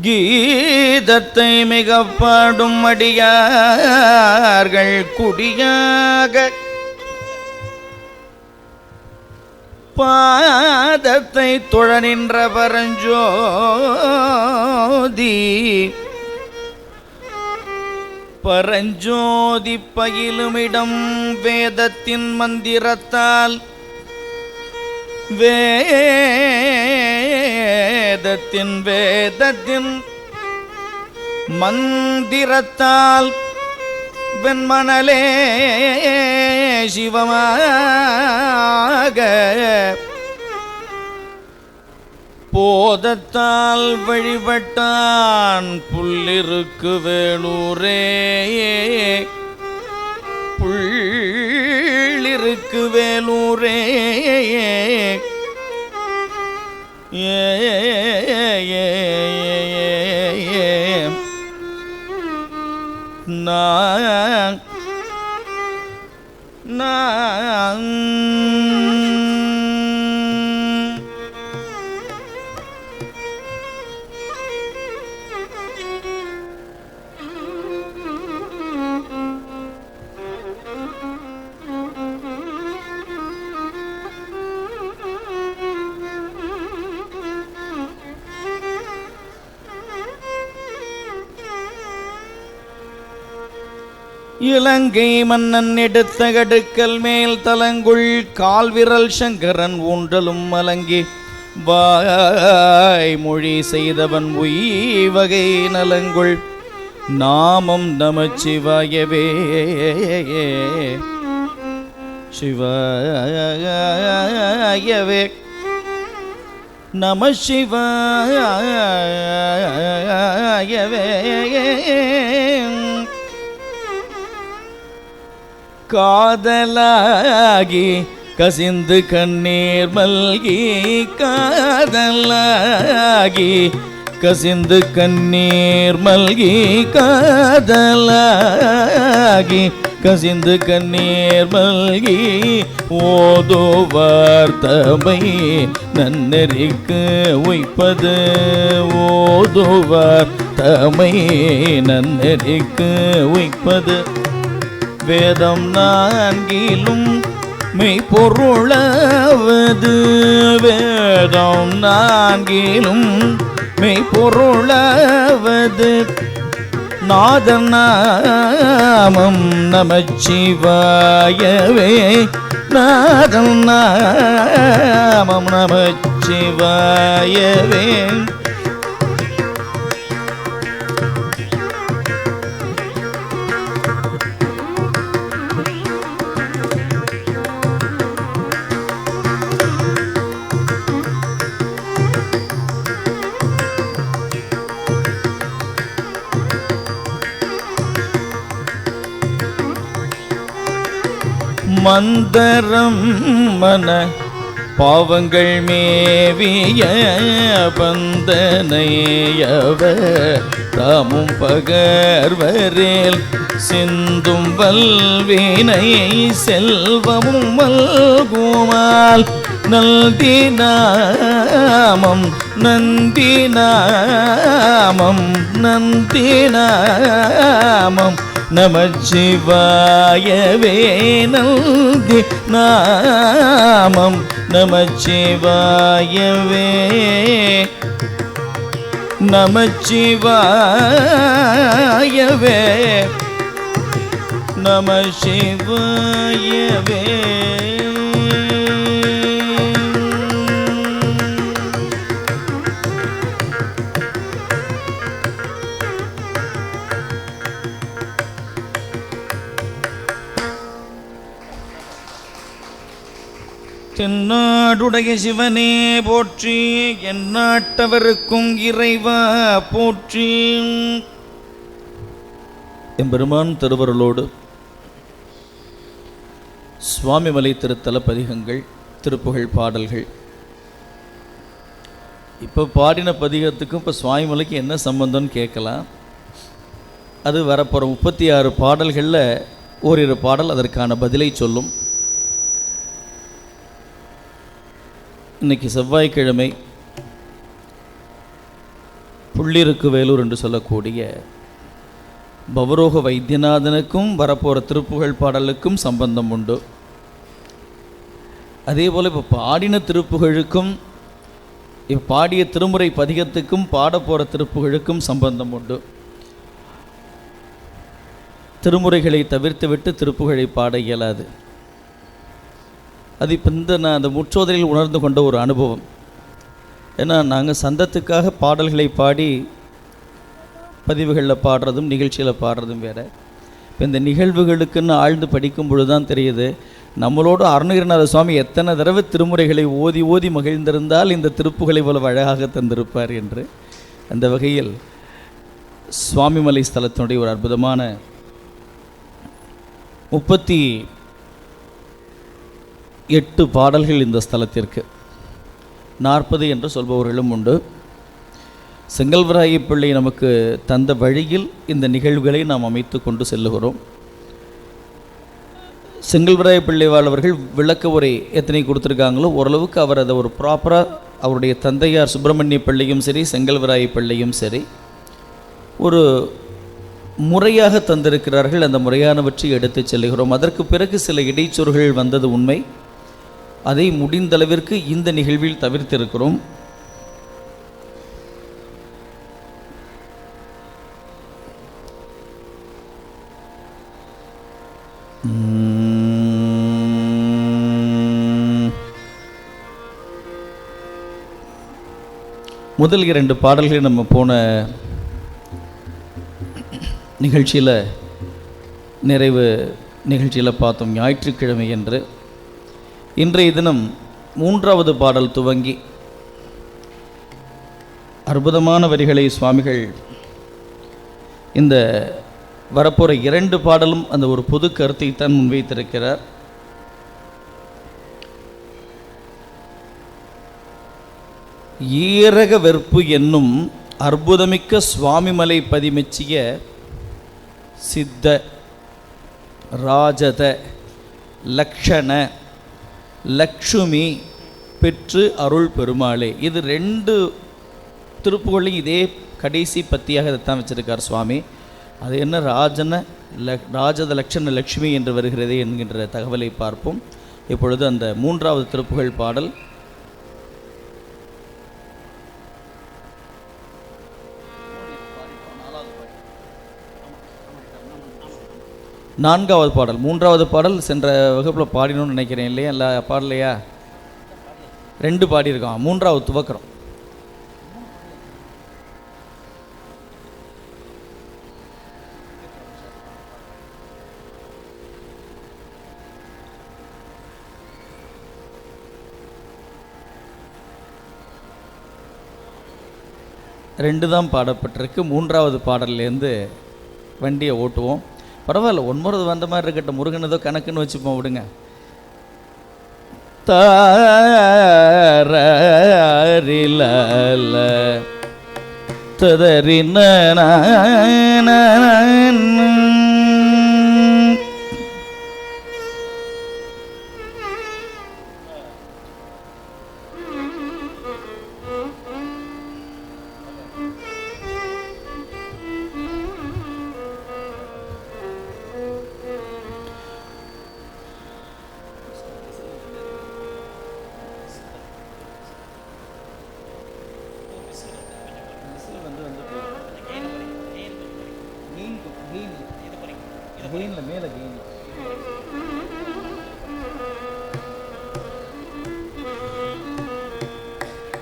கீதத்தை மிக பாடும் அடியார்கள் குடியாக பாதத்தை தொழ நின்ற பரஞ்சோதி பயிலுமிடம் வேதத்தின் மந்திரத்தால் வேதத்தின் மந்திரத்தால் வெண்மணலே சிவமாக போதத்தால் வழிபட்டான் புள்ளிருக்கு வேலூரே புள்ளிருக்கு வேலூரே நான் இலங்கை மன்னன் எடுத்த கடுக்கல் மேல் தலங்குள் கால்விரல் சங்கரன் ஊன்றலும் மலங்கி வாய் மொழி செய்தவன் உய்வகை நலங்குள் நாமம் நமச்சிவாயவே சிவாயவே நம சிவாயவே காதலாகி கசிந்து கண்ணீர் மல்கி காதலாகி கசிந்து கண்ணீர் மல்கி காதலாகி கசிந்து கண்ணீர் மல்கி ஓதுவார் தமை நன்னெறிக்கு உய்ப்பது ஓதுவார் தமை நன்னெறிக்கு உய்ப்பது வேதம் நான்கிலும் மெய்ப்பொருளாவது வேதம் நான்கிலும் மெய்ப்பொருளாவது நாதர் நாமம் நமச்சிவாயவே நாதர் நாமம் நமச்சிவாயவே மந்தரம் மன பாவங்கள் மேவிய பந்தனையவர் தாமும் பகர்வரேல் சிந்தும் வல்வினை செல்வமும் மல்குமால் நந்திநாமம் நந்திநாமம் நந்திநாமம் நமச்சிவாயவே நந்தி நாமம் நமச்சிவாயவே நமச்சிவாயவே நமசிவாயவே தென்னாடுடைய சிவனே போற்றி எந்நாட்டவருக்கும் இறைவா போற்றி. எம்பெருமான் திருவருளோடு சுவாமிமலை திருத்தல பதிகங்கள் திருப்புகழ் பாடல்கள். இப்போ பாடின பதிகத்துக்கும் இப்போ சுவாமிமலைக்கு என்ன சம்பந்தம்னு கேட்கலாம். அது வரப்போகிற 36 பாடல்களில் ஓரிரு பாடல் அதற்கான பதிலை சொல்லும். இன்னைக்கு செவ்வாய்க்கிழமை புள்ளிருக்கு வேலூர் என்று சொல்லக்கூடிய பவரோக வைத்தியநாதனுக்கும் வரப்போகிற திருப்புகழ் பாடலுக்கும் சம்பந்தம் உண்டு. அதே போல் இப்போ பாடின திருப்புகழுக்கும் இப்போ பாடிய திருமுறை பதிகத்துக்கும் பாடப்போகிற திருப்புகழுக்கும் சம்பந்தம் உண்டு. திருமுறைகளை தவிர்த்து விட்டு திருப்புகழை பாட இயலாது. அது இப்போ நான் அந்த முற்றோதலில் உணர்ந்து கொண்ட ஒரு அனுபவம். ஏன்னா நாங்கள் சந்தத்துக்காக பாடல்களை பாடி பதிவுகளில் பாடுறதும் நிகழ்ச்சியில் பாடுறதும் வேறு. இப்போ இந்த நிகழ்வுகளுக்குன்னு ஆழ்ந்து படிக்கும் பொழுது தான் தெரியுது, நம்மளோட அருணகிரிநாத சுவாமி எத்தனை தடவை திருமுறைகளை ஓதி ஓதி மகிழ்ந்திருந்தால் இந்த திருப்புகளை இவ்வளவு அழகாக தந்திருப்பார் என்று. அந்த வகையில் சுவாமிமலை ஸ்தலத்தினுடைய ஒரு அற்புதமான 38 பாடல்கள் இந்த ஸ்தலத்திற்கு, 40 என்று சொல்பவர்களும் உண்டு. செங்கல்வராய பிள்ளை நமக்கு தந்த வழியில் இந்த நிகழ்வுகளை நாம் அமைத்து கொண்டு செல்லுகிறோம். செங்கல்வராய பிள்ளைவாள் அவர்கள் விளக்க உரை எத்தனை கொடுத்துருக்காங்களோ ஓரளவுக்கு அவர் அதை ஒரு ப்ராப்பராக அவருடைய தந்தையார் சுப்பிரமணிய பிள்ளையும் சரி செங்கல்வராய பிள்ளையும் சரி ஒரு முறையாக தந்திருக்கிறார்கள். அந்த முறையானவற்றை எடுத்து செல்லுகிறோம். அதற்கு பிறகு சில இடைச்சொற்கள் வந்தது உண்மை. அதை முடிந்தளவிற்கு இந்த நிகழ்வில் தவிர்த்திருக்கிறோம். முதல் 2 பாடல்களை நம்ம போன நிகழ்ச்சியில் நிறைவு நிகழ்ச்சியில் பார்த்தோம், ஞாயிற்றுக்கிழமை என்று. இன்றைய தினம் 3வது பாடல் துவங்கி அற்புதமான வரிகளை சுவாமிகள் இந்த வரப்போகிற 2 பாடலும் அந்த ஒரு பொது கருத்தை தான் முன்வைத்திருக்கிறார். ஈரக வெற்பு என்னும் அற்புதமிக்க சுவாமிமலை பதிமெச்சிய சித்த ராஜத லக்ஷண லக்ஷ்மி பெற்று அருள் பெருமாளே. இது 2 திருப்புகளையும் இதே கடைசி பத்தியாக இதைத்தான் வச்சிருக்கார் சுவாமி. அது என்ன ராஜத லக்ஷண லக்ஷ்மி என்று வருகிறதே என்கின்ற தகவலை பார்ப்போம். இப்பொழுது அந்த 3வது திருப்புகழ் பாடல். நான்காவது பாடல். 3வது பாடல் சென்ற வகுப்பில் பாடினோன்னு நினைக்கிறேன் இல்லையா? இல்லை பாடலையா? 2 பாடியிருக்கோம். 3வது துவக்கிறோம். ரெண்டு தான் பாடப்பட்டிருக்கு. 3வது பாடல்லேருந்து வண்டியை ஓட்டுவோம். பரவாயில்ல, 9வது வந்த மாதிரி இருக்கட்டும். முருகன் ஏதோ கணக்குன்னு வச்சுப்போம், விடுங்க. தாரில ததறின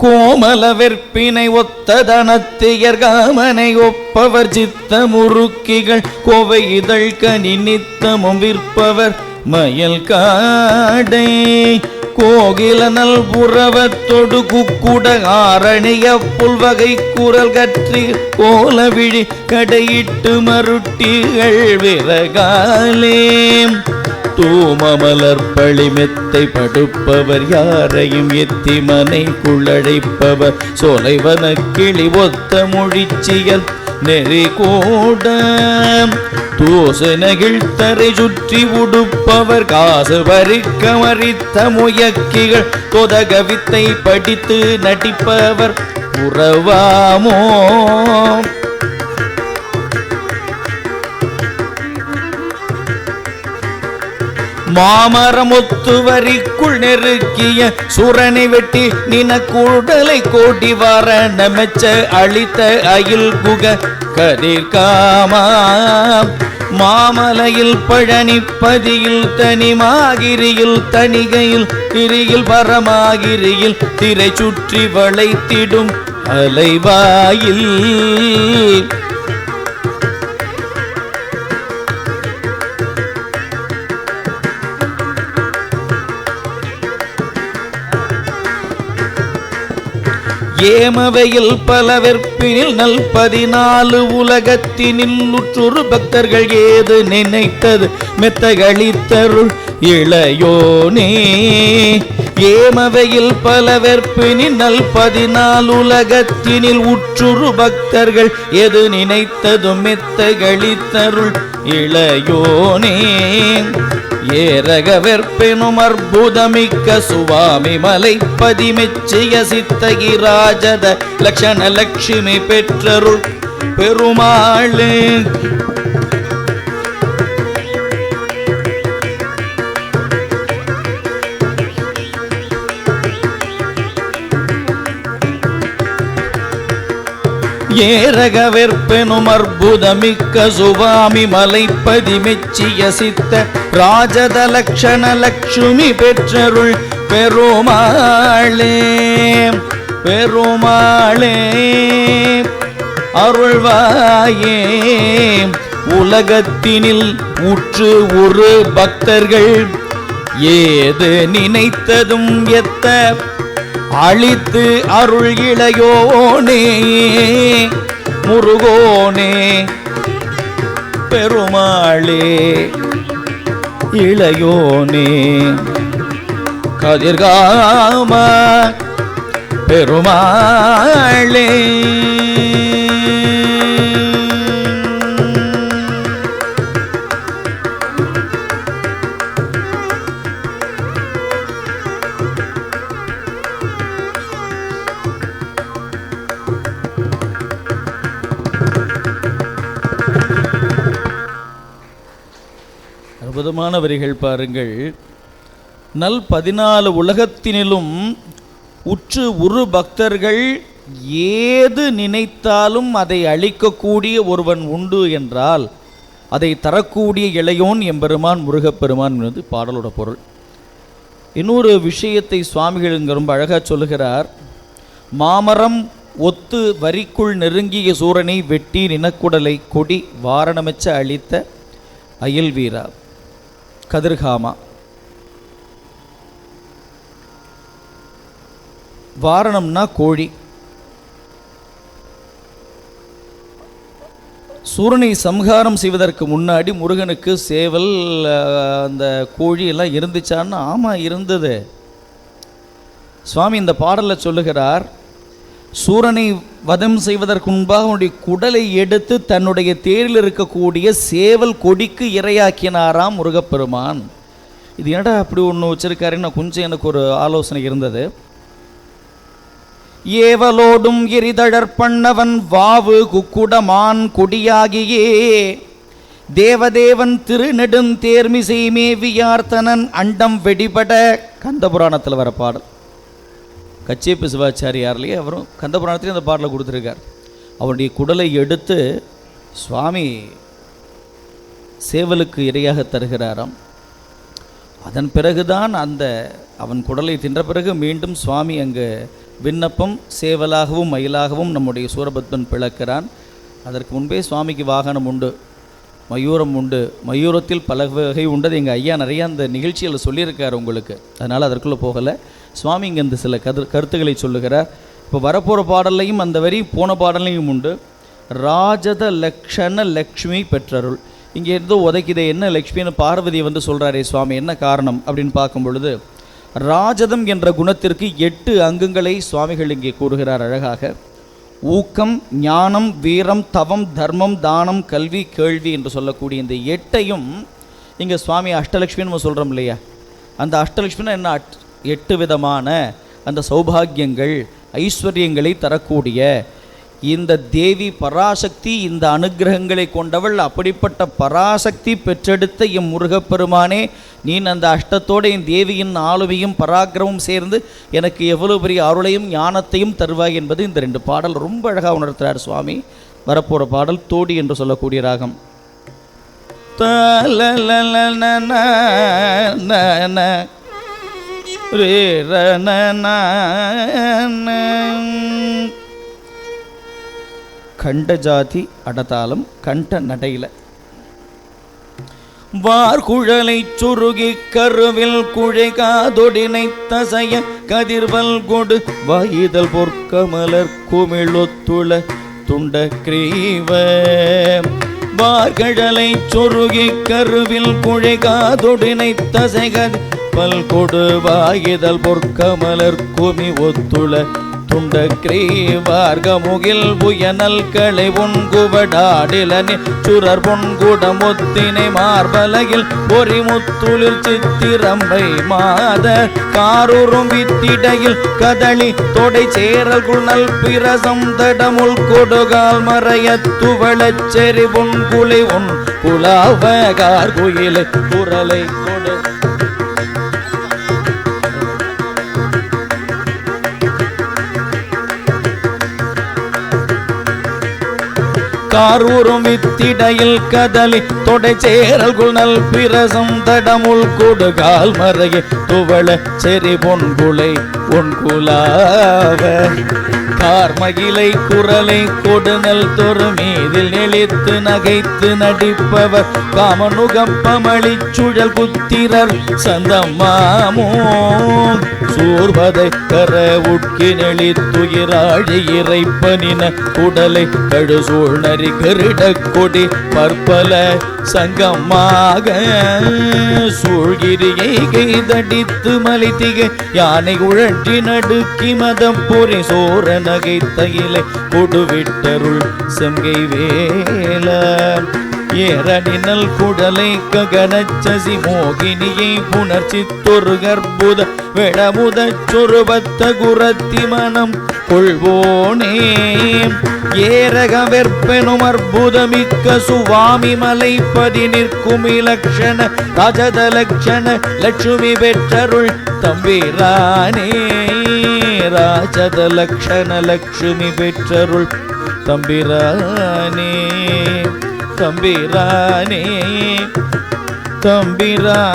கோமல வெற்பினை ஒத்ததனத்தியர்காமனை ஒப்பவர் சித்த முறுக்கிகள் கோவை இதழ் கனி நித்தமும் விற்பவர் மயல் காடை கோகில நல் புறவத்தொடு குக்குட ஆரணிய புல்வகை குரல் கற்றி கோலவிழி கடையிட்டு மருட்டிகள் விறகாலே தூமமலர் பழிமெத்தை படுப்பவர் யாரையும் எத்திமனை குள்ளழைப்பவர் சோலைவன கிளி ஒத்த மொழிச்சியல் நெறி கூட தூசு நெகிழ்த்தரை சுற்றி உடுப்பவர் காசு பறிக்க மறித்த முயக்கிகள் தொதக வித்தை படித்து நடிப்பவர் உறவாமோ. மாமரமொத்து வரிக்குள் நெருக்கிய சுரனை வெட்டி நினக்குடலை கோடி வர நமைச்ச அளித்த அயில் குக கதிர்காமா. மாமலையில் பழனிப்பதியில் தனிமாகிரியில் தணிகையில் கிரியில் பரமாகிரியில் திரை சுற்றி வளைத்திடும் அலைவாயில் ஏமவையில் பல வெற்பினில் நல் 14 உலகத்தினில் உற்றொரு பக்தர்கள் ஏது நினைத்தது மெத்தகளித்தருள் இளையோனே. ஏமவையில் பல வெற்பினில் நல் 14 உலகத்தினில் உற்றொரு பக்தர்கள் எது நினைத்தது மெத்தகளித்தருள் இளையோனே. ஏரக வெற்பெனும் அற்புதமிக்க சுவாமி மலை பதிமெச்சிய சித்தகிராஜத லக்ஷண லட்சுமி பெற்றருள் பெருமாளே. ஏரக வெற்பெனும் அற்புதமிக்க சுவாமி மலைப்பதி மெச்சிய சித்த ராஜத லக்ஷண லட்சுமி பெற்றருள் பெருமாளே. பெருமாளே அருள்வாயே. உலகத்தினில் உற்று ஒரு பக்தர்கள் ஏது நினைத்ததும் எத்த அளித்து அருள் இளையோனே. முருகோனே பெருமாளே இளையோனே கதிர்காம பெருமாளே. அற்புதமான வரிகள் பாருங்கள். நல் 14 உலகத்தினிலும் உற்று உரு பக்தர்கள் ஏது நினைத்தாலும் அதை அளிக்கக்கூடிய ஒருவன் உண்டு என்றால் அதை தரக்கூடிய இளையோன் எம்பெருமான் முருகப்பெருமான் என்பது பாடலோட பொருள். இன்னொரு விஷயத்தை சுவாமிகள் இங்கே ரொம்ப அழகாக சொல்லுகிறார். மாமரம் ஒத்து வரிக்குள் நெருங்கிய சூரனை வெட்டி நினக்குடலை கொடி வாரணமெச்ச அளித்த அயில் வீரா கதிர்காமா. வாரணம்னா கோழி. சூரனை சம்ஹாரம் செய்வதற்கு முன்னாடி முருகனுக்கு சேவல் அந்த கோழி எல்லாம் இருந்துச்சான்னு ஆமாம் இருந்தது. சுவாமி இந்த பாடலில் சொல்லுகிறார், சூரனை வதம் செய்வதற்கு முன்பாக அவனுடைய குடலை எடுத்து தன்னுடைய தேரில் இருக்கக்கூடிய சேவல் கொடிக்கு இரையாக்கினாராம் முருகப்பெருமான். இது என்னடா அப்படி ஒன்று வச்சிருக்காருன்னு கொஞ்சம் எனக்கு ஒரு ஆலோசனை இருந்தது. ஏவலோடும் எரிதழற்பண்ணவன் வாவு குக்குடமான் கொடியாகியே தேவதேவன் திருநெடும் தேர்மிசை மேவியார்த்தனன் அண்டம் வெடிபட. கந்தபுராணத்தில் வர பாடல். கச்சேப்பு சிவாச்சாரியார்லேயே அவரும் கந்தபுராணத்திலே அந்த பாடலை கொடுத்துருக்கார். அவனுடைய குடலை எடுத்து சுவாமி சேவலுக்கு இரையாக தருகிறாராம். அதன் பிறகுதான் அந்த அவன் குடலை தின்ற பிறகு மீண்டும் சுவாமி அங்கு விண்ணப்பம் சேவலாகவும் மயிலாகவும் நம்முடைய சூரபத்மன் பிளக்கிறான். அதற்கு முன்பே சுவாமிக்கு வாகனம் உண்டு, மயூரம் உண்டு. மயூரத்தில் பல வகை உண்டது எங்கள் ஐயா நிறையா அந்த நிகழ்ச்சியில் சொல்லியிருக்கார் உங்களுக்கு. அதனால் அதற்குள்ளே போகலை. சுவாமி இங்கே இந்த சில கருத்துக்களை சொல்லுகிறார். இப்போ வரப்போகிற பாடல்லையும் அந்த வரி போன பாடல்லையும் உண்டு. ராஜத லக்ஷண லக்ஷ்மி பெற்றருள். இங்கே ஏதோ உதைக்குதே என்ன லக்ஷ்மின்னு பார்வதியை வந்து சொல்கிறாரே சுவாமி, என்ன காரணம் அப்படின்னு பார்க்கும் பொழுது ராஜதம் என்ற குணத்திற்கு 8 அங்கங்களை சுவாமிகள் இங்கே கூறுகிறார் அழகாக. ஊக்கம், ஞானம், வீரம், தவம், தர்மம், தானம், கல்வி, கேள்வி என்று சொல்லக்கூடிய இந்த 8ஐயும் இங்கே சுவாமி அஷ்டலக்ஷ்மின்னு நம்ம சொல்கிறோம் இல்லையா, அந்த அஷ்டலக்ஷ்மின்னா என்ன, 8 விதமான அந்த சௌபாகியங்கள் ஐஸ்வர்யங்களை தரக்கூடிய இந்த தேவி பராசக்தி, இந்த அனுகிரகங்களை கொண்டவள். அப்படிப்பட்ட பராசக்தி பெற்றெடுத்த எம் முருகப்பெருமானே, நீ அந்த அஷ்டத்தோடு என் தேவியின் ஆளுமையும் பராக்கிரமும் சேர்ந்து எனக்கு எவ்வளவு பெரிய அருளையும் ஞானத்தையும் தருவாய் என்பது இந்த 2 பாடல் ரொம்ப அழகாக உணர்த்துறார் சுவாமி. வரப்போகிற பாடல் தோடி என்று சொல்லக்கூடிய ராகம். கண்ட ஜாதி அடதாளம் கண்ட நடையில. வார்குழலை சுருகி கருவில் குழை காதொடினை தசைய கதிர்வல் கொடு வாயுதல் பொற்கமலர் குமிழொத்துள துண்ட கிரீவ. வார்கழலை சொருகி கருவில் குழை காதொடினை தசைக பல்கொடு வாயுதல் பொற்கமலர் குமி ஒத்துள துண்ட கிரீவார்கமுகில் புயனல் களை உண்குவடாடிலனி சுரர் பொன்குட முத்தினை மார்பலகில் பொறிமுத்துளில் சித்திரம்பை மாத காருறும் வித்திடையில் கதளி தொடை சேரல் குணல் பிரசம் தடமுள் கொடுகால் மறையத்துவளச் செறி பொன்குலை உன் குலாவ கார்குயிலை குரலை கொடு. காரூரும் வித்திடையில் கதலி தொடை சேரல் குணல் பிரசம் தடமுள் கொடுகால் மறைய துவள செறி பொன்குலை ஒன்குலாவ கார்மகிலை குரலை கொடுநல் தொரு மீதில் நெளித்து நகைத்து நடிப்பவர் காமனுகப்பமளி சுழல் புத்திரர் சந்தம்மாமோ சூர்வதை கர உட்கி நெளித்துயிராழி இறைப்பனின குடலை கடுசூழ் நரி கருட கொடி பற்பல சங்கமாக சூழ்கிரியை கைதடித்து மலைத்திகை யானை உழற்றி நடுக்கி மதம் பொறி சோர நகை தயிலை கொடுவிட்டருள் செங்கை வேல ஏரணினல் குடலை ககனச்சசி மோகினியை புணர்ச்சி தொரு கற்புத வெடமுத சொருபத்த குரத்தி மனம் கொள்வோனே ஏரக வெற்பெனும் அற்புதமிக்க சுவாமி மலைப்பதி நிற்கும் இலக்ஷண ராஜதலக்ஷண லட்சுமி பெற்றருள் தம்பிரானே ராஜதலக்ஷண லட்சுமி பெற்றருள் தம்பிரானே தம்பிரானே தம்பிரானே.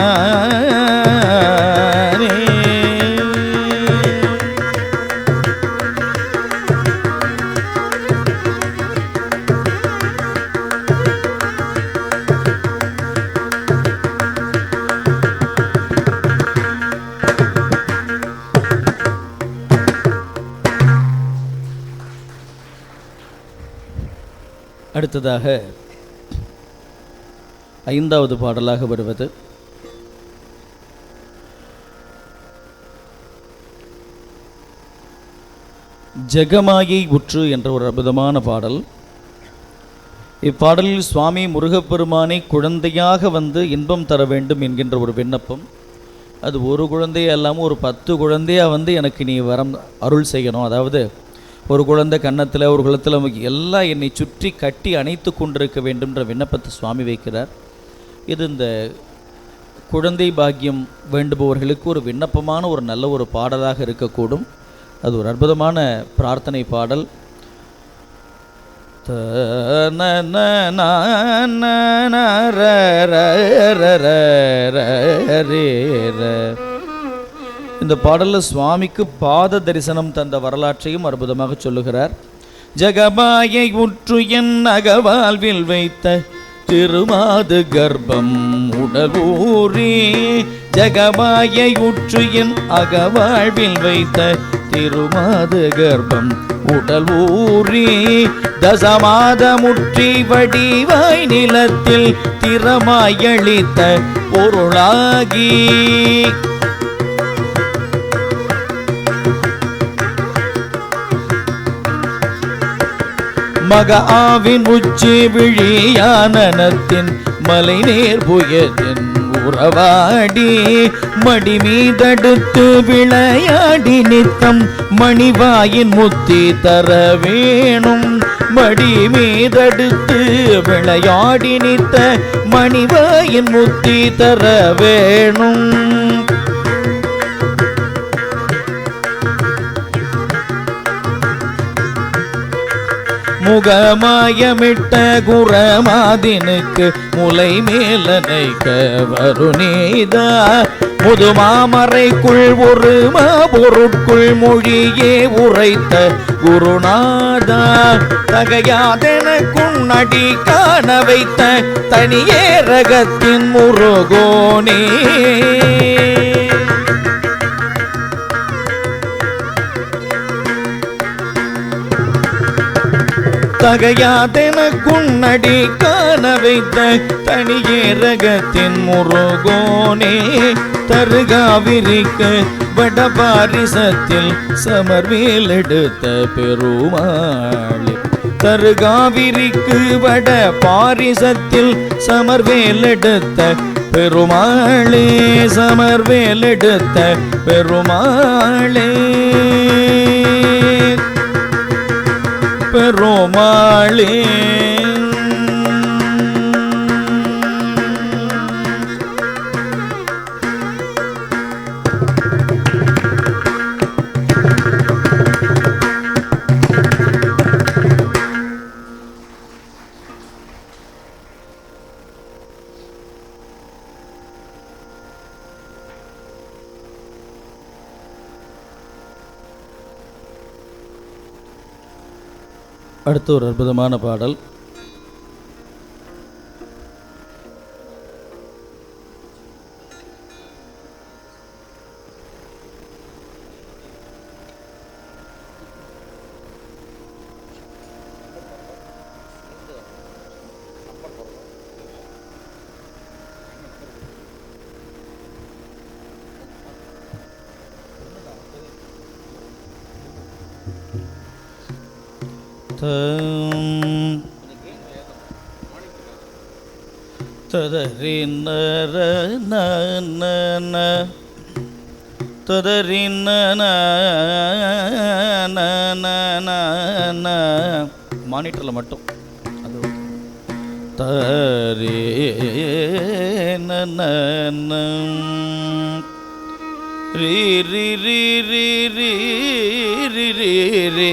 அடுத்ததாக 5வது பாடலாக வருவது ஜெகமாயை உற்று என்ற ஒரு அற்புதமான பாடல். இப்பாடலில் சுவாமி முருகப்பெருமானை குழந்தையாக வந்து இன்பம் தர வேண்டும் என்கின்ற ஒரு விண்ணப்பம். அது ஒரு குழந்தையா இல்லாமல் ஒரு 10 குழந்தையாக வந்து எனக்கு நீ வரம் அருள் செய்யணும். அதாவது ஒரு குழந்தை கன்னத்தில் ஒரு குளத்தில் எல்லாம் என்னை சுற்றி கட்டி அணைத்து கொண்டிருக்க வேண்டும்ன்ற விண்ணப்பத்தை சுவாமி வைக்கிறார். இது இந்த குழந்தை பாக்கியம் வேண்டுபவர்களுக்கு ஒரு விண்ணப்பமான ஒரு நல்ல ஒரு பாடலாக இருக்கக்கூடும். அது ஒரு அற்புதமான பிரார்த்தனை பாடல். இந்த பாடலில் சுவாமிக்கு பாத தரிசனம் தந்த வரலாற்றையும் அற்புதமாக சொல்லுகிறார். ஜெகமாயை உற்று என் அகவாழ்வில் வைத்த திருமாது கர்ப்பம் உடலூரே. ஜெகமாயை உற்று என் அகவாழ்வில் வைத்த திருமாது கர்ப்பம் உடலூரே. தசமாத முற்றி வடிவாய் நிலத்தில் திறமாயளித்த பொருளாகி மக ஆவின் உச்சி விழியானனத்தின் மலை நேர் புயத்தின் உறவாடி மடி மீதடுத்து விளையாடி நித்தம் மணிவாயின் முத்தி தர வேணும். மடி மீதடுத்து விளையாடி நித்த மணிவாயின் முத்தி தர வேணும். முகமாயமிட்ட குரமாதினுக்கு முலை மேலனைக்க வருநீதா. முதுமாமறைக்குள் ஒரு பொருட்குள் மொழியே உரைத்த குருநாதா. தகையாதென குன்னடி காண வைத்த தனியே ரகத்தின் முருகோனே. தகையாதென குன்னடி காண வைத்த தனியே ரகத்தின் முருகோனே. தருகாவிரிக்கு வடபாரிசத்தில் சமர்வேல் எடுத்த பெருமாளே. தருகாவிரிக்கு வட பாரிசத்தில் சமர்வேல் எடுத்த பெருமாளே. சமர்வேல் எடுத்த பெருமாளே பெருமாளே. அடுத்து ஒரு அற்புதமான பாடல். மானிட்டர்ல மட்டும் தரே ரீ ரீ ரீ ரீ ரீ ரீ ரீ ரீ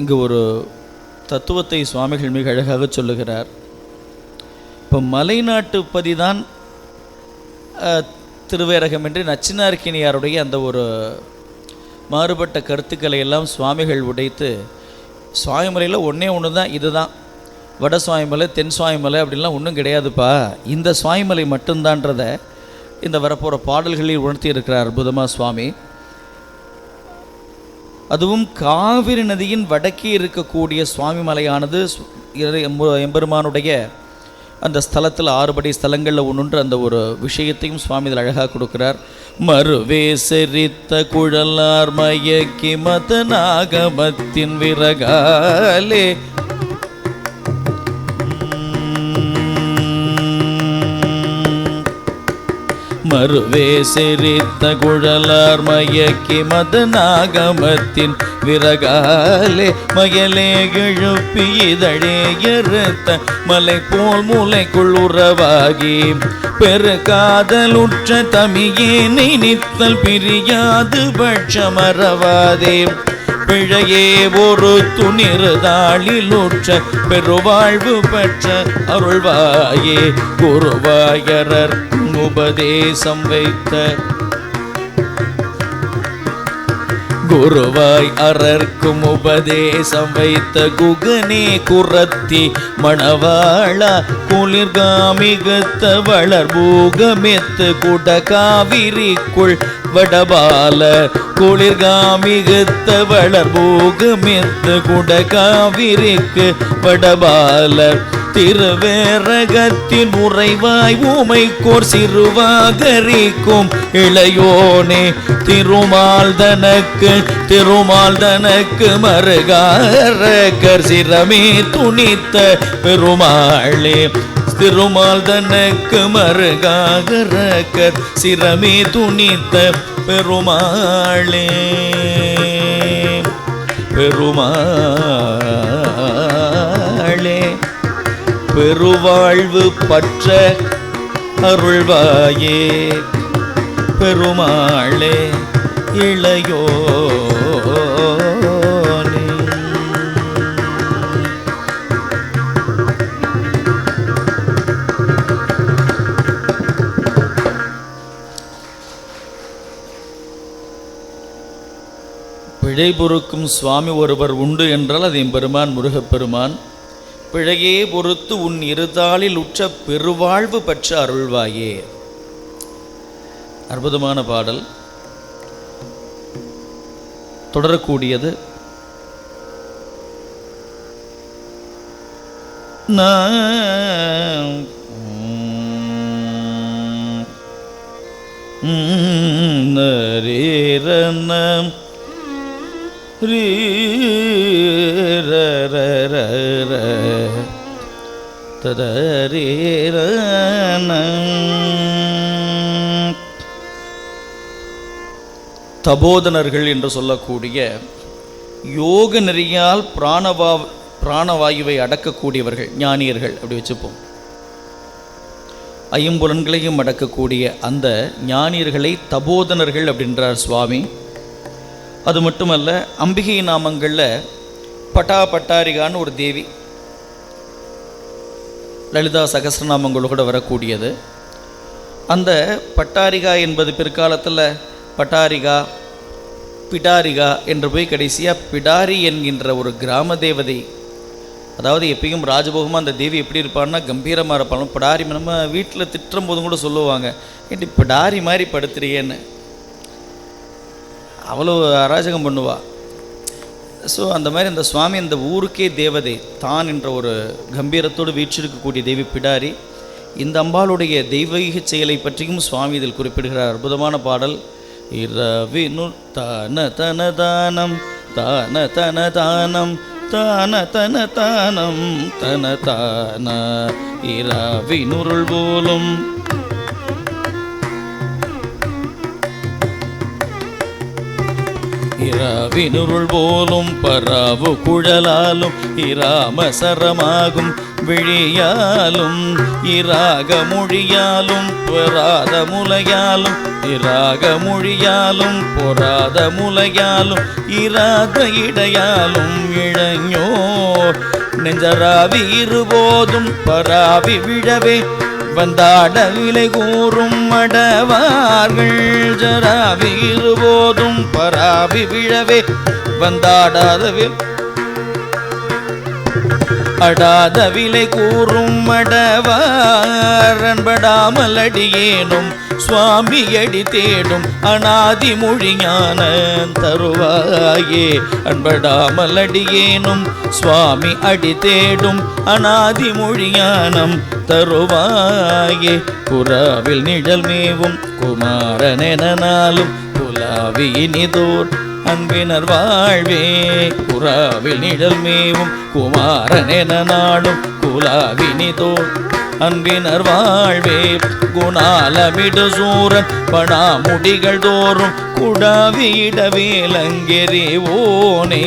இங்கு ஒரு தத்துவத்தை சுவாமிகள் மிக அழகாக சொல்லுகிறார். இப்போ மலைநாட்டு பதிதான் திருவேரகம் என்று நச்சினார்க்கினியாருடைய அந்த ஒரு மாறுபட்ட கருத்துக்களை எல்லாம் சுவாமிகள் உடைத்து, சுவாமிமலையில் ஒன்றே ஒன்று தான், இதுதான் வட சுவாமிமலை தென் சுவாமிமலை அப்படின்லாம் ஒன்றும் கிடையாதுப்பா, இந்த சுவாமிமலை மட்டும்தான்றத இந்த வரப்போகிற பாடல்களில் உணர்த்தி இருக்கிறார் அற்புதமாக சுவாமி. அதுவும் காவிரி நதியின் வடக்கே இருக்கக்கூடிய சுவாமி மலையானது எம்பெருமானுடைய அந்த ஸ்தலத்தில் 6 படி ஸ்தலங்களில் ஒன்று. அந்த ஒரு விஷயத்தையும் சுவாமி இதில் அழகாக கொடுக்கிறார். மறுவே செரித்த குழலார் மயக்கி மத நாகமத்தின் விறகாலே மறுவே செரித்த குழலார் மயக்கி மத நாகமத்தின் விறகாலே மயலே எழுப்பி இதழே எறுத்த மலை போல் மூளைக்குள் உறவாகி பெருகாதலுற்ற தமியே நினைத்தல் பிரியாது பட்சமறவாதே பிழையே ஒரு துணிறுதாளிலுற்ற பெருவாழ்வு பெற்ற அருள்வாயே குருவாயரர் உபதேசம் வைத்த குருவாய் அரர்க்கும் உபதேசம் வைத்த குகனே குரத்தி மணவாளா குளிர்காமிகத்த வளர்பூகமெத்து குடகாவிரிக்குள் வடபால குளிர்காமிகத்த வளர்பூகமெத்து குடகாவிரிக்கு வடபால திருவேரகத்தின் உறைவாய் ஊமைக்கோர் சிறுவாகரிக்கும் இளையோனே திருமால் தனக்கு மருகாரகர் சிரமே துணித்த பெருமாளே திருமால் தனக்கு மருகாகரகர் சிரமே துணித்த பெருமாளே பெருமாளே பெருவாழ்வு பற்ற அருள்வாயே பெருமாளே இளையோனே. பிழை பொறுக்கும் சுவாமி ஒருவர் உண்டு என்றால் அது எம்பெருமான் முருகப்பெருமான். பிழையே பொறுத்து உன் இருதாளில் உற்ற பெருவாழ்வு பற்ற அருள்வாயே. அற்புதமான பாடல். தொடரக்கூடியது நரேரணம் தபோதனர்கள் என்று சொல்லக்கூடிய யோக நெறியால் பிராணவாயுவை அடக்கக்கூடியவர்கள் ஞானியர்கள், அப்படி வச்சுப்போம். ஐம்புலன்களையும் அடக்கக்கூடிய அந்த ஞானியர்களை தபோதனர்கள் அப்படின்றார் சுவாமி. அது மட்டுமல்ல, அம்பிகை நாமங்களில் பட்டாரிகான்னு ஒரு தேவி, லலிதா சகஸ்ரநாமங்களோடு கூட வரக்கூடியது. அந்த பட்டாரிகா என்பது பிற்காலத்தில் பட்டாரிகா பிடாரிகா என்று போய் கடைசியாக பிடாரி என்கின்ற ஒரு கிராம தேவதை. அதாவது எப்பயும் ராஜபோகமாக அந்த தேவி எப்படி இருப்பான்னா கம்பீரமாக இருப்பாலும் பிடாரி நம்ம வீட்டில் திட்டும் போதும் கூட சொல்லுவாங்க, ஏன்டி பிடாரி மாதிரி படுத்துறியேன்னு. அவ்வளோ அராஜகம் பண்ணுவா. ஸோ அந்த மாதிரி அந்த சுவாமி அந்த ஊருக்கே தேவதை தான் என்ற ஒரு கம்பீரத்தோடு வீற்றிருக்கக்கூடிய தேவி பிடாரி. இந்த அம்பாளுடைய தெய்வீக செயலை பற்றியும் சுவாமி இதில் குறிப்பிடுகிறார். அற்புதமான பாடல். இரவினு தான தன தானம் தான தன தானம் தான தன தானம் தன தான இரவினுருள் போலும் இரவினுருள் போலும் பராவு குழலாலும் இராமசரமாகும் விழியாலும் இராக மொழியாலும் பொறாத முலையாலும் இராக மொழியாலும் பொறாத முலையாலும் இராத இடையாலும் இளைஞோ நெஞ்சராவி இருபோதும் பராவி விழவே வந்தாட விலை கூறும் மடவார்கள் ஜராவி இருபோதும் பராவி விழவே வந்தாடாதவில் அடாத விலை கூறும் மடவார் அன்படாமல் அடியேனும் சுவாமி அடி தேடும் அநாதி மொழிஞான தருவாயே. அன்படாமல் அடியேனும் சுவாமி அடி தேடும் அநாதி மொழிஞானம் தருவாயே. புறாவில் நிழல் மேவும் குமாரனெனாலும் புலாவி இனிதோர் அன்பினர் வாழ்வே. புறாவில் நிழல் மேவும் குமாரனென நாடும் குலாவினிதோர் அன்பினர் வாழ்வே. குணாலமிடு சூரன் பணாமுடிகள் தோறும் குடாவியிடவேலங்கெறிவோனே.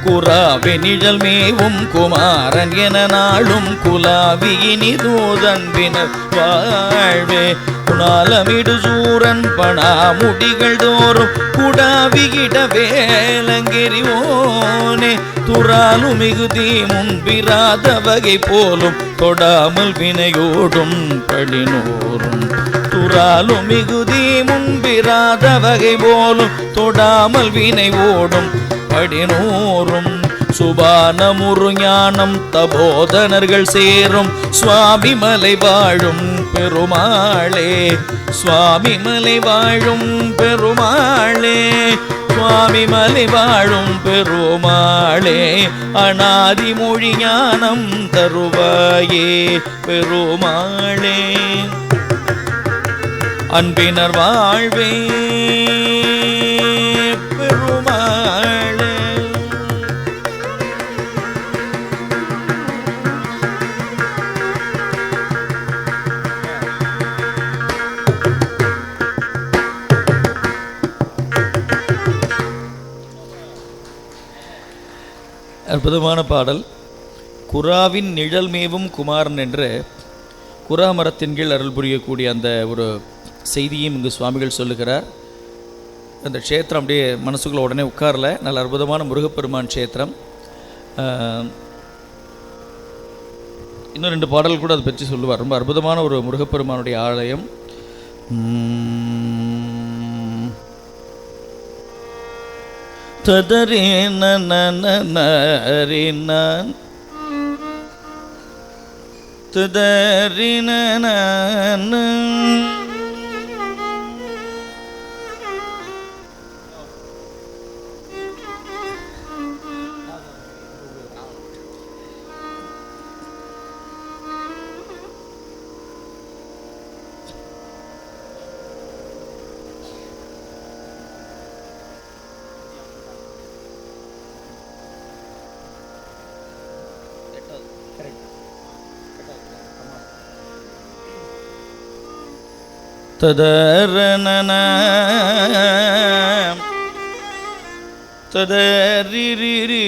குறாவி நிழல் மேவும் குமாரன் என நாளும் குலாவியினி தூதன்பினர் வாழ்வே. குணாலமிடு சூரன் பணாமுடிகள் தோறும் குடாவியிட வேலங்கெறிவோனே. துறாலு மிகுதி முன்பிராத வகை போலும் தொடாமல் வினையோடும் படினோரும். துறாலு மிகுதி முன்பிராத வகை போலும் தொடாமல் வினை ஓடும் படினோரும். சுபானமுரு ஞானம் தபோதனர்கள் சேரும் சுவாமி மலை வாழும் பெருமாளே, சுவாமி மலை வாழும் பெருமாளே, சுவாமி மலை வாழும் பெருமாளே, அநாதி மொழி ஞானம் தருவாயே பெருமாளே, அன்பினர் வாழ்வே பெருமாளே. அற்புதமான பாடல். குராவின் நிழல் மேவும் குமாரன் என்ற குரா மரத்தின் கீழ் அருள் புரியக்கூடிய அந்த ஒரு செய்தியும் இங்கு சுவாமிகள் சொல்லுகிறார். அந்த க்ஷேத்திரம் அப்படியே மனசுக்குள்ள உடனே உட்காரல. நல்ல அற்புதமான முருகப்பெருமான் க்ஷேத்திரம். இன்னும் 2 பாடல் கூட அதை பற்றி சொல்லுவார். ரொம்ப அற்புதமான ஒரு முருகப்பெருமானுடைய ஆலயம். ததரனன ததரிரிரி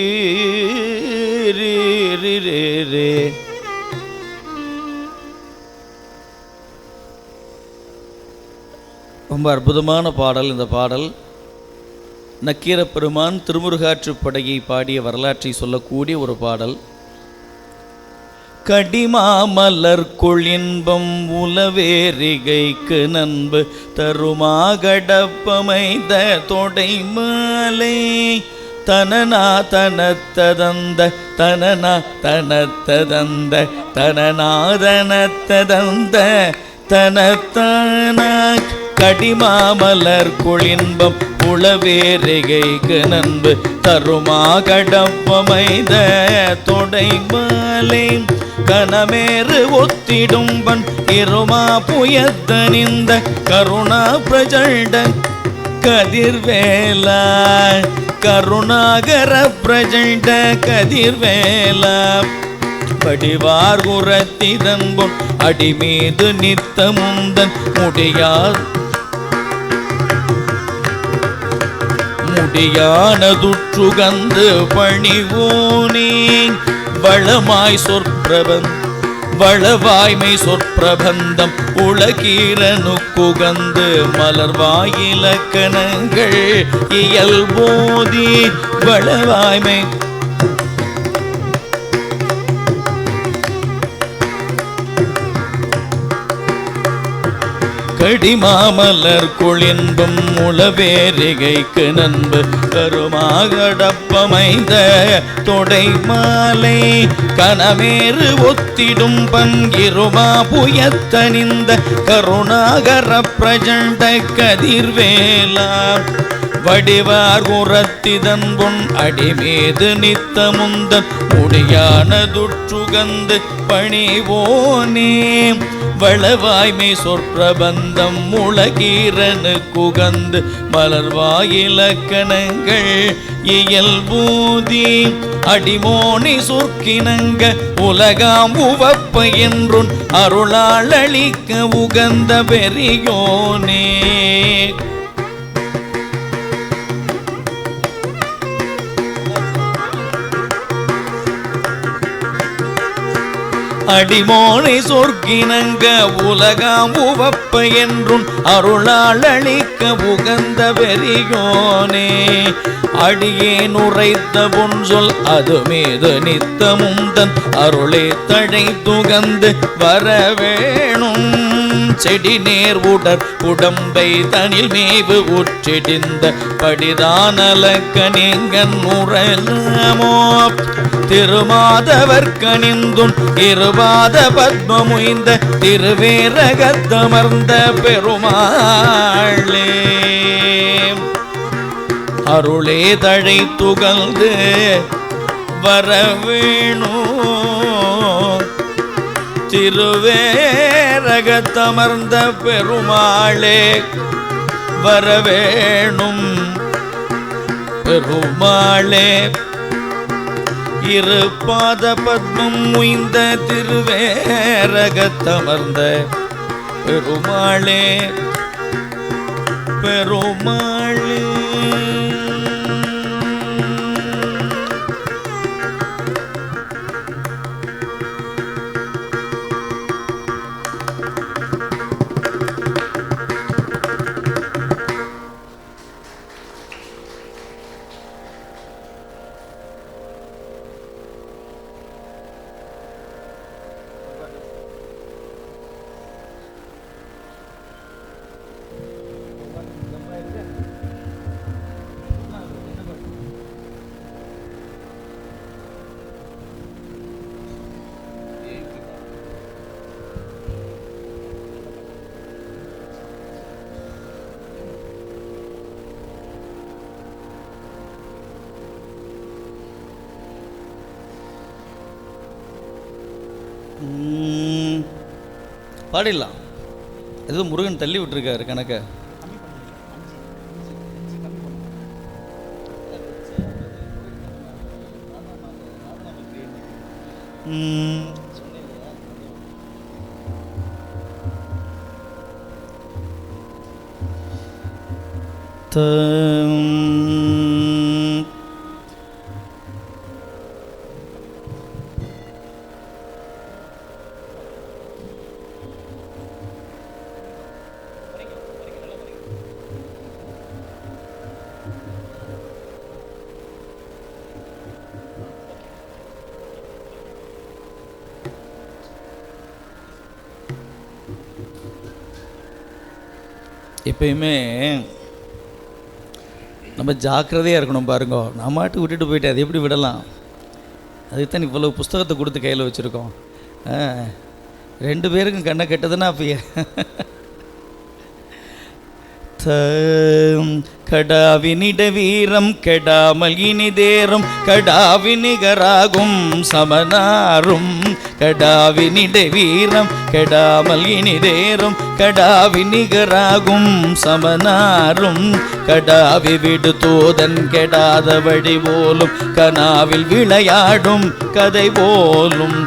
ரொம்ப அற்புதமான பாடல். இந்த பாடல் நக்கீரப்பெருமான் திருமுருகாற்றுப்படையை பாடிய வரலாற்றை சொல்லக்கூடிய ஒரு பாடல். கடிமாமலர் கொழின்பம் உலவேரிகைக்கு நண்பு தருமாகடப்பமைந்த தொடை மாலை தனனா தனத்ததந்த தனனா தனத்ததந்த தனநாதனத்ததந்த தனத்தான கடிமாமலர் கொழின்பம் உளவேரிகைக்கு நண்பு தருமாகடப்பமைந்த தொடை மாலை கனமேறு ஒத்திடும்பன் இருமா புயத்தனிந்த கருணா பிரஜண்ட கதிர்வேலா கருணாகர பிரஜண்ட கதிர்வேலா படிவார் குரத்திதன்பொன் அடிமீது நித்தமுந்தன் முடியானதுற்றுகந்து பணிவோனே வளமாய் சொற்பிரபந்தம் வளவாய்மை சொற்பிரபந்தம் உலகீரனுக்குகந்து மலர்வாயிலக்கணங்கள் இயல்போதி வளவாய்மை கடிமாமலர் கொழின்பும் உளவேரிகைக்கு நண்பு கருமாகடப்பமைந்த தொடை மாலை கனமேறு ஒத்திடும் பன்கிருமா புயத்தனிந்த கருணாகர பிரஜண்ட கதிர்வேலா வடிவார் குரத்திதன் பொன் அடிமீது நித்தமுந்தன் முடியானதுற்றுகந்து பணிவோனே வளவாய்மை சொற்பிரபந்தம் முளகீரனு குகந்து மலர்வாயிலக்கணங்கள் இயல்பூதி அடிமோனி சொற்கினங்க உலகாம் உவப்ப என்றுன் அருளாளளிக்க உகந்த பெரியோனே அடிமோனை சொற்கினங்க உலகாம் உவப்ப என்றும் அருளாளளிக்க உகந்த பெரியோனே அடியேன் உரைத்த பொன் சொல் அது மீது நித்தமும் தன் அருளே தழை துகந்து வரவேணும் செடி நேர் உடற் உடம்பை தனில் மேவு உற்றிடிந்த படிதானலக்கணிங்கன் முரலமோ திருமாதவர் கணிந்தும் இருபாத பத்மமுய்ந்த திருவேரகத்தமர்ந்த பெருமாளே அருளே தழை துகழ்ந்து வரவேணு திருவேரகத்தமர்ந்த பெருமாளே வரவேணும் பெருமாளே இருபாத பத்மம் முய்ந்த திருவேரகத்தமர்ந்த பெருமாளே பெருமாளே பாடிடலாம். ஏதோ முருகன் தள்ளி விட்டுருக்காரு கணக்க. எப்பயுமே நம்ம ஜாக்கிரதையாக இருக்கணும். பாருங்க, நான் மாட்டு விட்டுட்டு போயிட்டு அதை எப்படி விடலாம்? அதுக்கு தான் இவ்வளோ புஸ்தகத்தை கொடுத்து கையில் வச்சுருக்கோம். 2 பேருக்கும் கண்ணை கெட்டதுன்னா அப்பயே கடாவினிட வீரம் கெடாமல் இனிதேரும் கடாவினிகராகும் சமனாரும் கடாவினிட வீரம் கெடாமல் இனிதேரும் கடாவினிகராகும் சமனாரும் கடாவி விடு தோதன் கெடாத வழி போலும் கனாவில் விளையாடும் கதை போலும்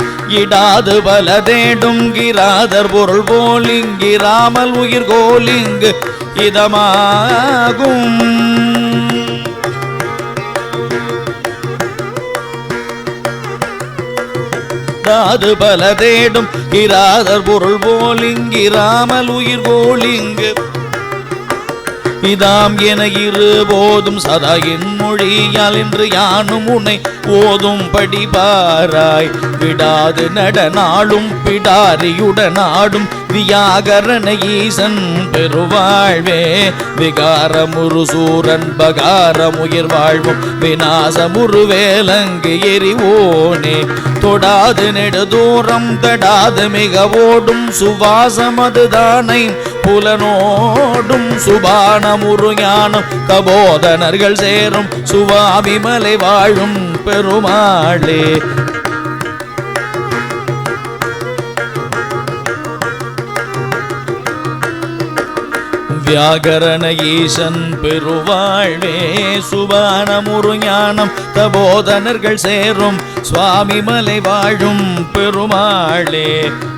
இடாது பல தேடும் கிராதர் பொருள் போல் இங்கிராமல் உயிர் கோலிங்கு இதமாகும் தாது பல தேடும் கிராதர் பொருள் போல் இங்கிராமல் உயிர் கோலிங்கு இதாம் என இரு போதும் சதா என் மொழியால் என்று யானும் உன்னை ஓதும் படிபாராய் விடாது நடனாளும் பிடாரியுடனாடும் வியாகரண ஈசன் பெருவாழ்வே விகாரமுரு சூரன் பகாரமுயிர் வாழ்வும் விநாசமுரு வேலங்கு எரிவோனே தொடாது நெடுதூரம் தடாது மிக ஓடும் சுவாசமதுதானை புலனோடும் சுபானமுரு ஞானம் கபோதனர்கள் சேரும் சுவாமிமலை வாழும் பெருமாளே வியாகரண ஈசன் பெருவாழ்வே சுபானமுரு ஞானம் தபோதனர்கள் சேரும் சுவாமிமலை வாழும் பெருமாளே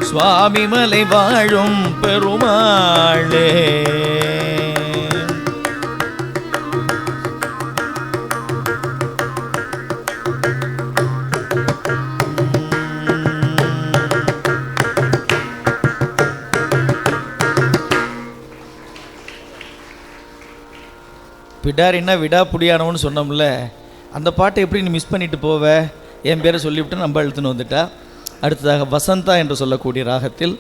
சுவாமிமலை வாழும் பெருமாளே பிடாரின்னா விடா புடியானவன்னு சொன்னோம்ல, அந்த பாட்டை எப்படி நீ மிஸ் பண்ணிட்டு போவ? என் பேரை சொல்லிவிட்டு நம்ம எழுத்துன்னு வந்துட்டா. அடுத்ததாக வசந்தா என்று சொல்லக்கூடிய ராகத்தில்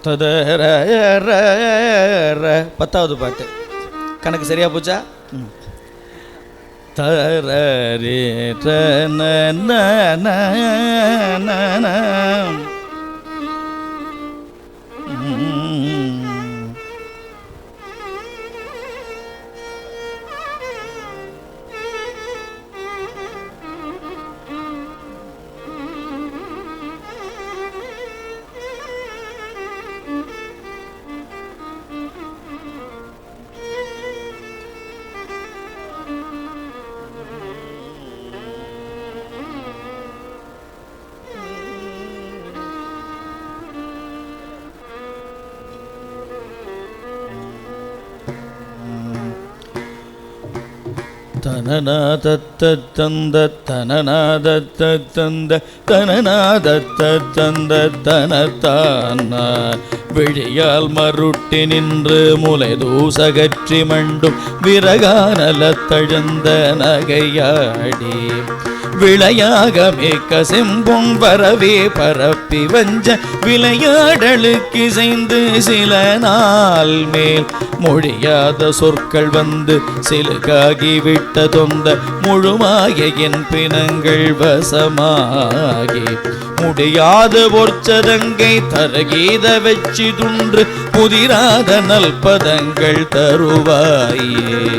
ததர 10வது பாட்டு கணக்கு சரியா போச்சா? தரரே ந தனநாதத்தந்த தனநாதத்தந்த தனநாதத்தந்த தனத்தான விழியால் மருட்டி நின்று முலை தூசகற்றி மண்டும் விரகானல தழுந்த நகையாடி விளையாக மேக்க செம்பொன் வரவே பரப்பி வஞ்ச விளையாடலுக்கு இசைந்து சில நாள் மேல் மொழியாத சொற்கள் வந்து சிலுகாகி விட்ட தொந்த முழுமாய என் பிணங்கள் வசமாகி முடியாத பொற்சதங்கை தரகீத வெச்சி துன்று புதிராத நல்பதங்கள் தருவாயே.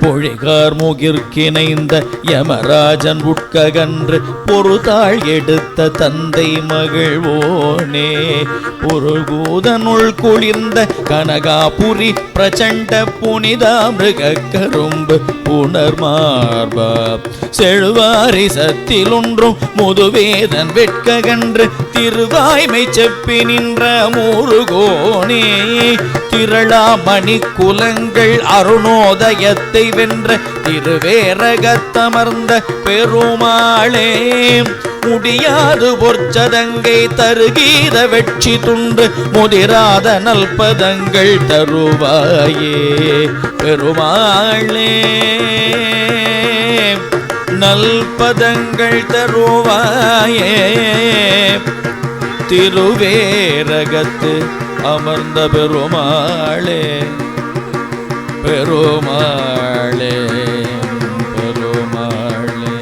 பொழிகார் முகிர்க்கிணைந்த யமராஜன் உட்ககன்று பொறுதாள் எடுத்த தந்தை மகிழ்வோனே பொருகூதனுள் குளிர்ந்த கனகாபுரி பிரச்சண்ட புனிதா மிருக கரும்பு புனர்மார்பா செழுவாரி சத்திலொன்றும் முதுவேதன் வெட்ககன்று திருவாய்மை செப்பி நின்ற முருகோனே திரளா மணி குலங்கள் அருணோதயத்தை வென்ற திருவேரகத்தமர்ந்த பெருமாளே முடியாது பொற்சதங்கை தருகீத வெற்றி துண்டு முதிராத நல்பதங்கள் தருவாயே. பெருமாளே நல்பதங்கள் தருவாயே. திருவேரகத்து அமர்ந்த பெருமாளே பெருமாளே பெருமாளே.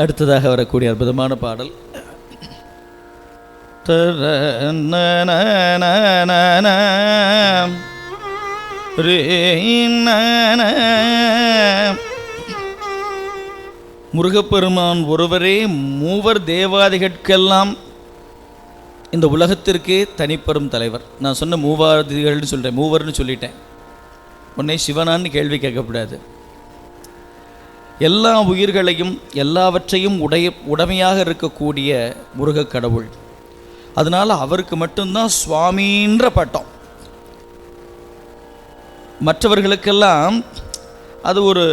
அடுத்ததாக வரக்கூடிய அற்புதமான பாடல் முருகப்பெருமான் ஒருவரே மூவர் தேவாதிகட்கெல்லாம் இந்த உலகத்திற்கே தனிப்பெரும் தலைவர். நான் சொன்ன மூவாதிகள்னு சொல்கிறேன், மூவர்னு சொல்லிட்டேன். உன்னை சிவனான்னு கேள்வி கேட்கக்கூடாது. எல்லா உயிர்களையும் எல்லாவற்றையும் உடமையாக இருக்கக்கூடிய முருகக் கடவுள். அதனால் அவருக்கு மட்டும்தான் சுவாமின்ற பட்டம். மற்றவர்களுக்கெல்லாம் அது ஒரு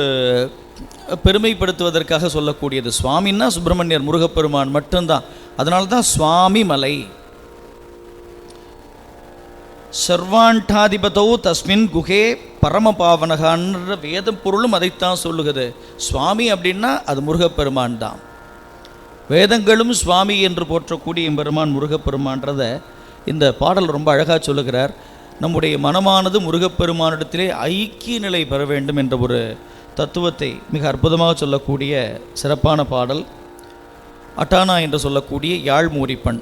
பெருமைப்படுத்துவதற்காக சொல்லக்கூடியது. சுவாமின்னா சுப்பிரமணியர் முருகப்பெருமான் மட்டும்தான். அதனால தான் சுவாமி மலை. சர்வாண்டாதிபதோ தஸ்மின் குகே பரமபாவனகான்ற வேத பொருளும் அதைத்தான் சொல்லுகிறது. சுவாமி அப்படின்னா அது முருகப்பெருமான் தான். வேதங்களும் சுவாமி என்று போற்றக்கூடிய எம்பெருமான் முருகப்பெருமான்றத இந்த பாடல் ரொம்ப அழகாக சொல்லுகிறார். நம்முடைய மனமானது முருகப்பெருமானிடத்திலே ஐக்கிய நிலை பெற வேண்டும் என்ற ஒரு தத்துவத்தை மிக அற்புதமாக சொல்லக்கூடிய சிறப்பான பாடல். அட்டானா என்று சொல்லக்கூடிய யாழ்மூரிப்பண்.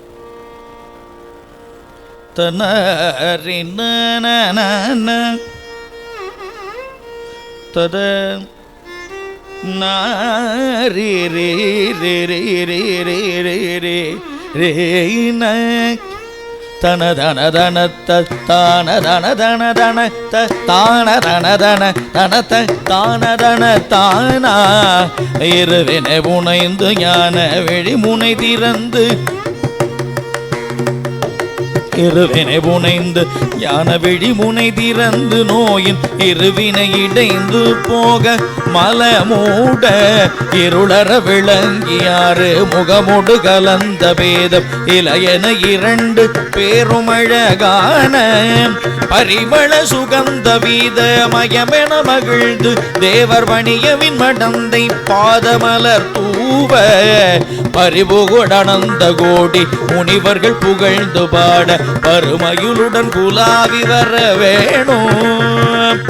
தத நாரி ரே ரே ரே ரே ரே ரே ரே ரே ந தன தன தன தான தன தன தன தான தன தன தன தான தன தானா இருவினை புனைந்து ஞான வெளி முனை திறந்து இருவினை புனைந்து ஞான விழி முனை திறந்து நோயின் இருவினை இடைந்து போக மலமூட இருளற விளங்கியாறு முகமொடு கலந்த பேதம் இளையன இரண்டு பேருமழகான பரிமள சுகந்த வீத மயமென மகிழ்ந்து தேவர் வணியவின் மடந்தை பாதமலர் தூவ பரிபுகொடனந்த கோடி முனிவர்கள் புகழ்ந்து பாட பருமயுளுடன் குலாவி வர வேணும்.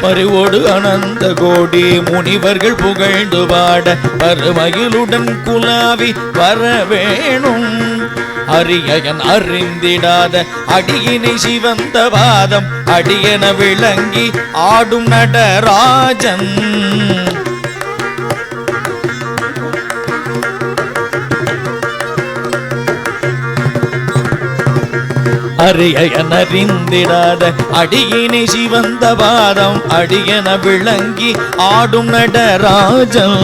பரிவோடு அனந்த கோடி முனிவர்கள் புகழ்ந்து பாட பருமயிலுடன் குலாவி வர வேணும். அரியன் அறிந்திடாத அடியினை சிவந்த பாதம் அடியன விளங்கி ஆடும் நடராஜன் அரியன் அறிந்திடாத அடியினை சிவந்த பாதம் அடியன விளங்கி ஆடும் நடராஜன்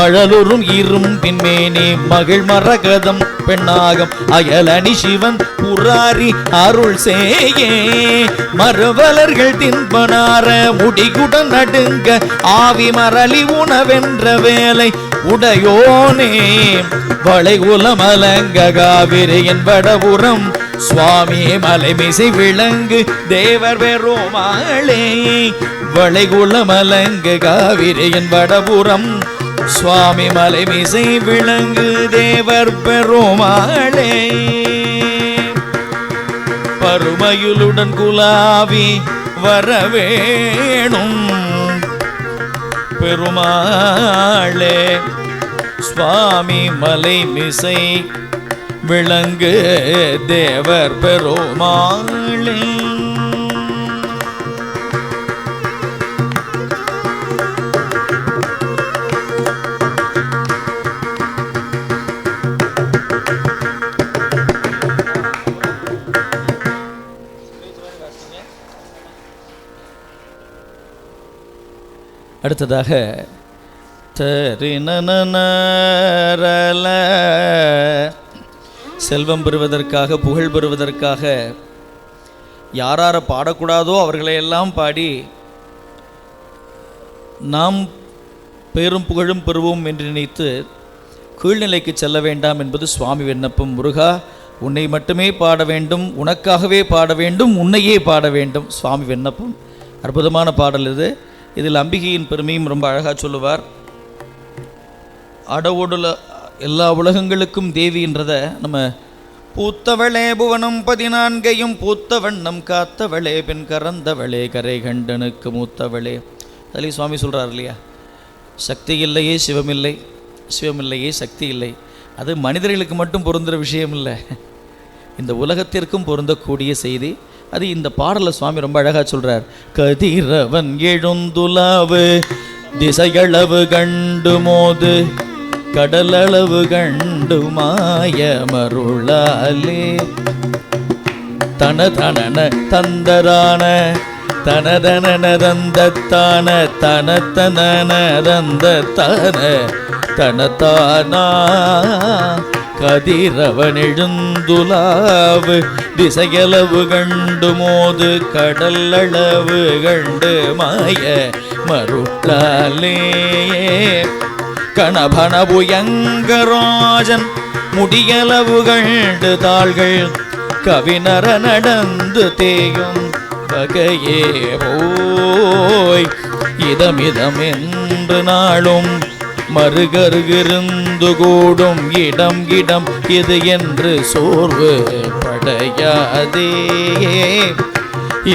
அழலுறும் இரும்பின் மேனி மகிழ் மரகதம் பெண்ணாகம் அயலணி சிவன் புராரி அருள் சேயே மறுவலர்கள் தின்பனார முடிகுடன் நடுங்க ஆவி மரளி உணவென்ற வேலை உடையோனே வளை உலமலங்க காவிரியின் வடபுறம் சுவாமி மலைமிசை விளங்கு தேவர் பெருமாளே வளைகுல மலங்கு காவிரியின் வடபுறம் சுவாமி மலைமிசை விளங்கு தேவர் பெருமாளே பருமயுளுடன் குலாவி வரவேணும் பெருமாளே சுவாமி மலைமிசை விளங்கு தேவர் பெருமாளே. அடுத்ததாக செல்வம் பெறுவதற்காக புகழ் பெறுவதற்காக யாரார பாடக்கூடாதோ அவர்களையெல்லாம் பாடி நாம் பேரும் புகழும் பெறுவோம் என்று நினைத்து கீழ்நிலைக்கு செல்ல வேண்டாம் என்பது சுவாமி விண்ணப்பம். முருகா, உன்னை மட்டுமே பாட வேண்டும், உனக்காகவே பாட வேண்டும், உன்னையே பாட வேண்டும். சுவாமி விண்ணப்பம். அற்புதமான பாடல் இது. இதில் அம்பிகையின் பெருமையும் ரொம்ப அழகாக சொல்லுவார். அடவோடுல எல்லா உலகங்களுக்கும் தேவின்றத நம்ம பூத்தவளே புவனம் 14 பூத்த வண்ணம் காத்தவளே பெண் கறந்தவளே கரை கண்டனுக்கு மூத்தவளே. அதுலேயும் சுவாமி சொல்கிறார் இல்லையா, சக்தி இல்லையே சிவமில்லை, சிவமில்லையே சக்தி இல்லை. அது மனிதர்களுக்கு மட்டும் பொருந்துகிற விஷயம் இல்லை, இந்த உலகத்திற்கும் பொருந்தக்கூடிய செய்தி. அது இந்த பாடலில் சுவாமி ரொம்ப அழகாக சொல்கிறார். கதிரவன் எழுந்துலாவு திசையளவு கண்டு மோது கடலளவு கண்டு மாய மருளாலே தன தனன தந்தரான தனதன தந்தத்தான தனத்தன தந்தத்தான தனத்தானா கதிரவன் எழுந்துலாவு திசையளவு கண்டு மோது கடலளவு கண்டு மாய மருளாலே கணபனபுயங்கராஜன் முடியளவு கண்டு தாள்கள் கவினர நடந்து தேயும் வகையே போய் இதமிதம் என்று நாளும் மறுகருகிருந்து கூடும் இடம் இடம் இது என்று சோர்வு படையாதே.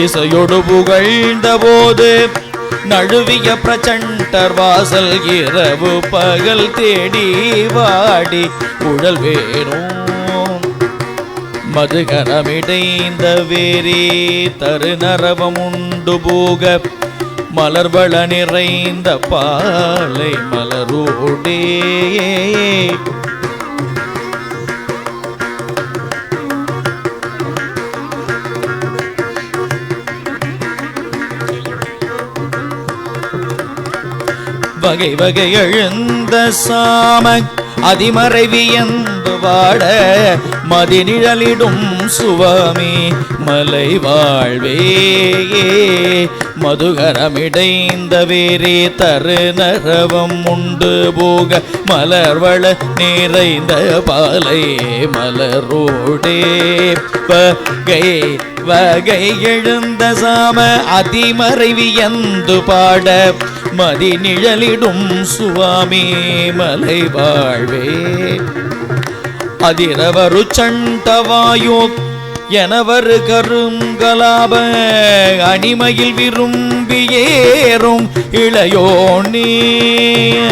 இசையொடு புகழ்ந்த போது நழுவிய பிரச்சண்டர் வாசல் இரவு பகல் தேடி வாடி உழல் வேணும் மதுகரமிடைந்த வேரே தருநரவம் உண்டு போக மலர்வள நிறைந்த பாலை மலரோடே வகை வகை எழுந்த சாம அதிமறைவியந்து வாட மதிநிழலிடும் சுவாமி மலை வாழ்வே மதுகரமிடைந்த வேரே தரு நரவம் உண்டு போக மலர்வள நிறைந்த பாலை மலரோடே வகை வகை எழுந்த சாம அதிமறைவியந்து பாட மதி நிழலிடும் சுவாமி மலை வாழ்வே அதிரவரு சண்டவாயோ எனவர் கருங்கலாப அணிமையில் விரும்பியேறும் இளையோனே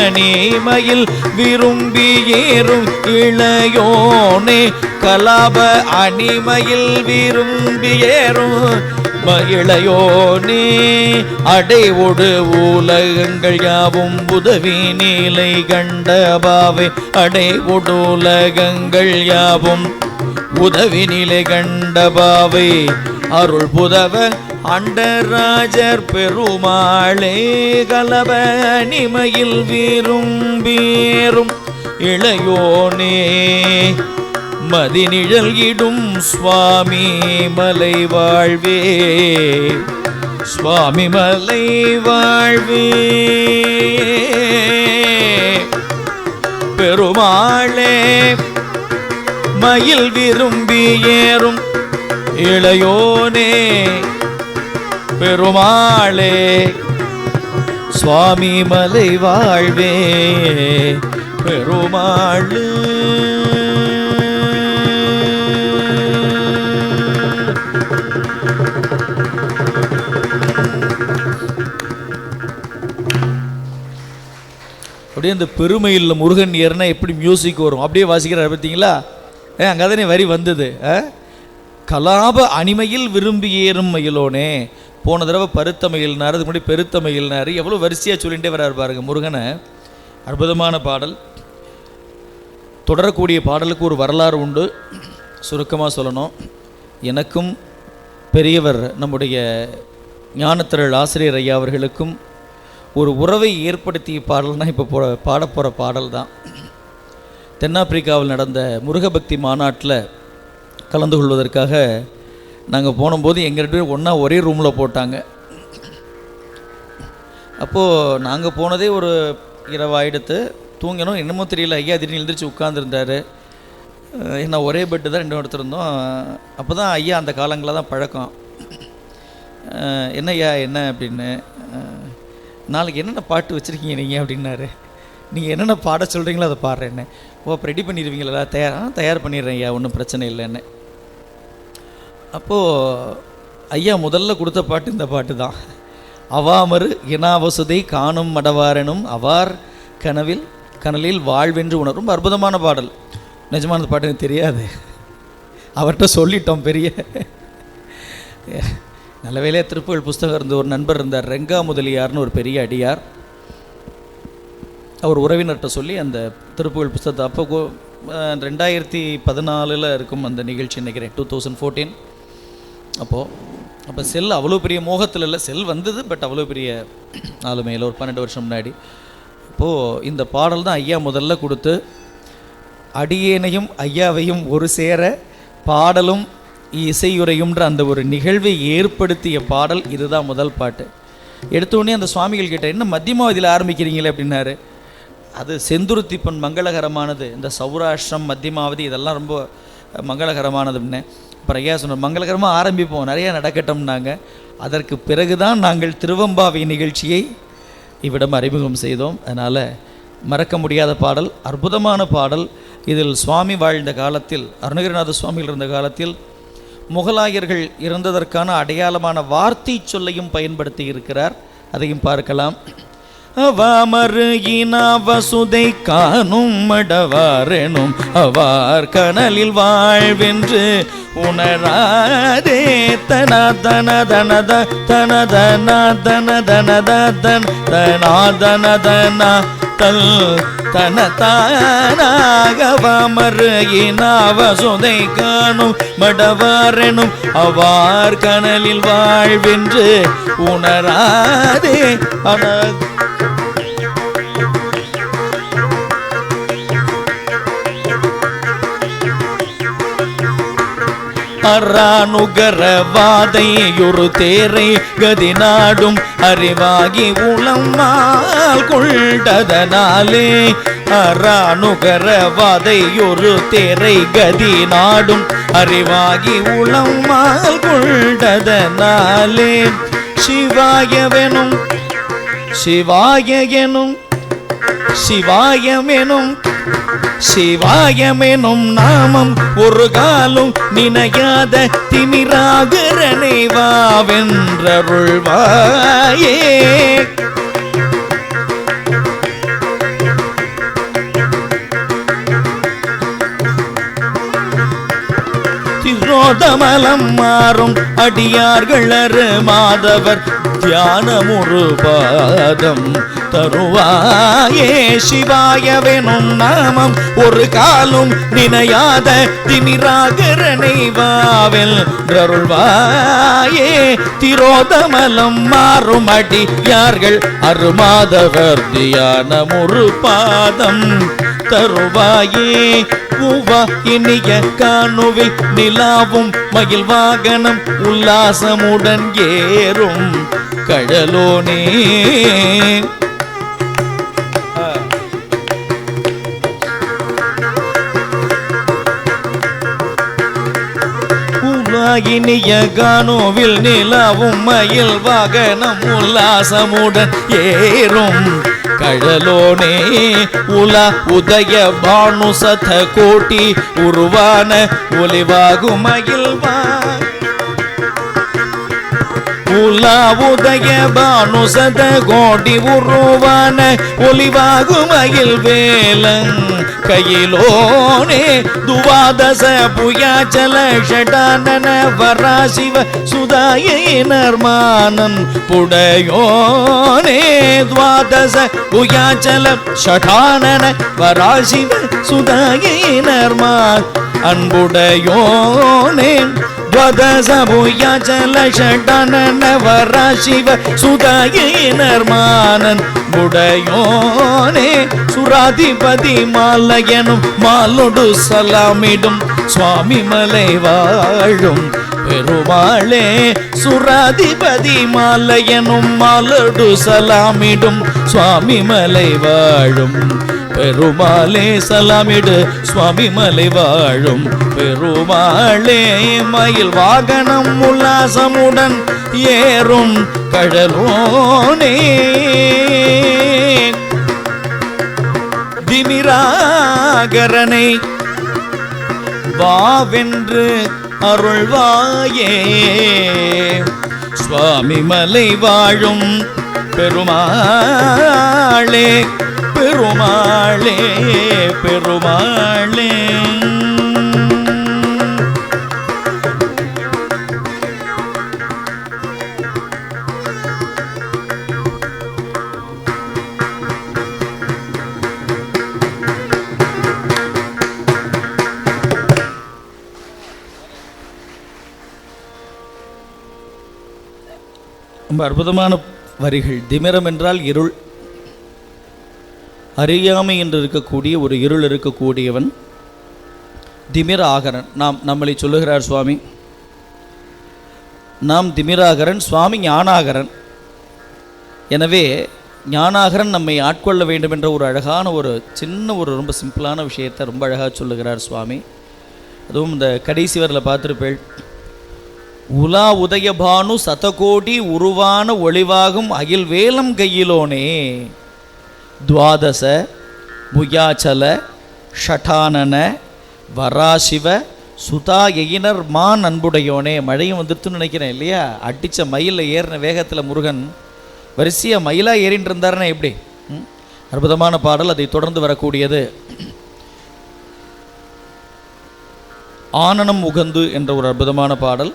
அணிமையில் விரும்பியேறும் இளையோனே கலாப அணிமையில் விரும்பியேறும் இளையோனே அடைவோடு உலகங்கள் யாவும் உதவி நீலை கண்டபாவை அடைவோடு உலகங்கள் யாவும் உதவி நிலை கண்டபாவை அருள் புதவ அண்டராஜர் பெருமாளே கலப அணிமையில் விரும்பேறும் இளையோனே மதிநிழல் இடும் சுவாமி மலை வாழ்வே சுவாமி மலை வாழ்வே பெருமாளே மயில் விரும்பி ஏறும் இளையோனே பெருமாளே சுவாமி மலை வாழ்வே பெருமாளே. அப்படியே அந்த பெருமையில் முருகன் ஏறினா எப்படி மியூசிக் வரும் அப்படியே வாசிக்கிறார் பார்த்தீங்களா? அங்கே தானே வரி வந்தது. கலாப அணிமையில் விரும்பி ஏறும் மயிலோனே. போன தடவை பருத்த மயில்னார், அதுக்கு முன்னாடி பெருத்த மயில்னார். எவ்வளோ வரிசையாக சொல்லிகிட்டே வராரு பாருங்க முருகனை. அற்புதமான பாடல். தொடரக்கூடிய பாடலுக்கு ஒரு வரலாறு உண்டு. சுருக்கமாக சொல்லணும், எனக்கும் பெரியவர் நம்முடைய ஞானத்திரள் ஆசிரியர் ஐயா அவர்களுக்கும் ஒரு உறவை ஏற்படுத்திய பாடல்னால் இப்போ பாடப்போகிற பாடல் தான். தென்னாப்பிரிக்காவில் நடந்த முருகபக்தி மாநாட்டில் கலந்து கொள்வதற்காக நாங்கள் போனபோது எங்கள் 2 பேரும் ஒன்றா ஒரே ரூமில் போட்டாங்க. அப்போது நாங்கள் போனதே ஒரு இரவாயிடுத்து, தூங்கணும் என்னமோ தெரியல. ஐயா திடீர்னு எழுந்திரிச்சு உட்காந்துருந்தார். ஏன்னா ஒரே பெட்டு தான் 2 எடுத்துருந்தோம். அப்போ தான் ஐயா அந்த காலங்களில் தான் பழக்கம். என்ன ஐயா என்ன அப்படின்னு, நாளைக்கு என்னென்ன பாட்டு வச்சுருக்கீங்க நீங்கள் அப்படின்னாரு. நீங்கள் என்னென்ன பாட சொல்கிறீங்களோ அதை பாடுறேன்னு. ஓ அப்போ ரெடி பண்ணிடுவீங்களா? தயார் பண்ணிடுறேன் ஐயா, ஒன்றும் பிரச்சனை இல்லைன்னு. அப்போது ஐயா முதல்ல கொடுத்த பாட்டு இந்த பாட்டு தான். அவாமறு இனாவசுதை காணும் மடவாரனும் அவார் கனலில் வாழ்வென்று உணரும். ரொம்ப அற்புதமான பாடல். நிஜமான அந்த பாட்டு எனக்கு தெரியாது, அவர்கிட்ட சொல்லிட்டோம். பெரிய நல்ல வேலையாக திருப்புகழ் புஸ்தகம் இருந்த ஒரு நண்பர் இருந்தார், ரெங்கா முதலியார்னு ஒரு பெரிய அடியார். அவர் உறவினர்கிட்ட சொல்லி அந்த திருப்புகழ் புஸ்தகத்தை அப்போ 2014 இருக்கும் அந்த நிகழ்ச்சி நினைக்கிறேன், 2014. அப்போ செல் அவ்வளோ பெரிய மோகத்தில் இல்லை, செல் வந்தது பட் அவ்வளோ பெரிய ஆளுமையில் ஒரு 12 வருஷம் முன்னாடி. இப்போது இந்த பாடல் தான் ஐயா முதல்ல கொடுத்து அடியேனையும் ஐயாவையும் ஒரு சேர பாடலும் இசையுரையும்ன்ற அந்த ஒரு நிகழ்வை ஏற்படுத்திய பாடல் இதுதான் முதல் பாட்டு. எடுத்தோடனே அந்த சுவாமிகள் கிட்ட என்ன மத்தியமாவதியில் ஆரம்பிக்கிறீங்களே அப்படின்னாரு. அது செந்துருத்திப்பன் மங்களகரமானது, இந்த சௌராஷ்டிரம் மத்தியமாவதி இதெல்லாம் ரொம்ப மங்களகரமானதுன்னு. அப்புறம் ஐயா சொன்னார் மங்களகரமாக ஆரம்பிப்போம், நிறையா நடக்கட்டும்னாங்க. அதற்கு பிறகுதான் நாங்கள் திருவம்பாவை நிகழ்ச்சியை இவ்விடம் அறிமுகம் செய்தோம். அதனால் மறக்க முடியாத பாடல், அற்புதமான பாடல். இதில் சுவாமி வாழ்ந்த காலத்தில், அருணகிரிநாத சுவாமிகள் இருந்த காலத்தில் முகலாயர்கள் இருந்ததற்கான அடையாளமான வார்த்தை சொல்லையும் பயன்படுத்தி இருக்கிறார். அதையும் பார்க்கலாம். அவாமறு இனாவசுதை காணும் மடவாரெனும் அவார் கனலில் வாழ்வென்று உணராதே தனதன தனத தனதன தனதனத தனதன தல் தனதானாகவாமறு இனாவசுதை காணும் மடவாரெனும் அவார் கனலில் வாழ்வென்று உணராதே அரானுகரவாதையொரு தேரை கதி நாடும் அறிவாகி உளம்மால் கொண்டதனாலே அரானுகரவாதையொரு தேரை கதி நாடும் அறிவாகி உளம்மால் கொண்டதனாலே சிவாயவெனும் சிவாயனும் சிவாயமெனும் சிவாயமெனும் நாமம் ஒரு காலும் நினையாத திமிராகரனை வாவென்றருள்வாயே. திரோதமலம் மாறும் அடியார்கள் அரு மாதவர் தியானமுரு பாதம் தருவாயே. சிவாயவெனும் நாமம் ஒரு காலும் நினையாத திமிராகரனை வாவென்றருள்வாயே. திரோதமலம் மாறும் அடியார்கள் அருமாதவர் தியானமுரு பாதம் தருவாயே. பூவா இனிய காணுவில் நிலாவும் மயில் வாகனம் உல்லாசமுடன் ஏறும் கடலோனே. இனிய கானோவில் நிலாவும் மயில் வாகனம் உல்லாசமுடன் ஏறும் கடலோனே. உலா உதய பானு சத கோட்டி உருவான ஒலிவாகும் மகிழ்வா. உலா உதய பானு சத கோட்டி உருவான ஒலிவாகும் மகிழ் வேலங் கையிலோனே. துவாதச புயாச்சல ஷடானன வராசிவ சுதாயினர்மானன் புடையோனே. துவாதச புயாச்சல ஷடானன வராசிவ சுதாயினர்மான் அன்புடையோனே. துவாதச புயாச்சல ஷடானன வராசிவ சுதாயினர்மானன் புடையோனே. சுராதிபதி மாலையனும் மாலொடு சலாமிடும் சுவாமி மலை வாழும் பெருமாளே. சுராதிபதி மாலையனும் மாலொடு சலாமிடும் சுவாமி மலை வாழும் பெருமாளே. சலாமிடு சுவாமி மலை வாழும் பெருமாளே. மயில் வாகனம் உல்லாசமுடன் ஏறும் கடலோனே. திமிராகரனை வாவென்று அருள்வாயே. சுவாமி மலை வாழும் பெருமாளே பெருமாளே பெருமாளே. ரொம்ப அற்புதமான வரிகள். திமிரம் என்றால் இருள், அறியாமை என்று இருக்கக்கூடிய ஒரு இருள் இருக்கக்கூடியவன் திமிராகரன். நம்மளை சொல்லுகிறார் சுவாமி, நாம் திமிராகரன், சுவாமி ஞானாகரன். எனவே ஞானாகரன் நம்மை ஆட்கொள்ள வேண்டும் என்ற ஒரு அழகான ஒரு சின்ன ஒரு ரொம்ப சிம்பிளான விஷயத்தை ரொம்ப அழகாக சொல்லுகிறார் சுவாமி. அதுவும் இந்த கடைசி வரில் பார்த்துருப்பேள். உலா உதயபானு சதகோடி உருவான ஒளிவாகும் அகில் வேலம் கையிலோனே. துவாதச புயாச்சல ஷட்டானன வராசிவ சுதா எயினர் மான் அன்புடையோனே. மழையும் வந்துட்டுன்னு நினைக்கிறேன் இல்லையா? அடித்த மயிலில் ஏறின வேகத்தில் முருகன் வரிசையாக மயிலாக ஏறின்னு இருந்தாருன்னா எப்படி? அற்புதமான பாடல். அதை தொடர்ந்து வரக்கூடியது ஆனனம் உகந்து என்ற ஒரு அற்புதமான பாடல்,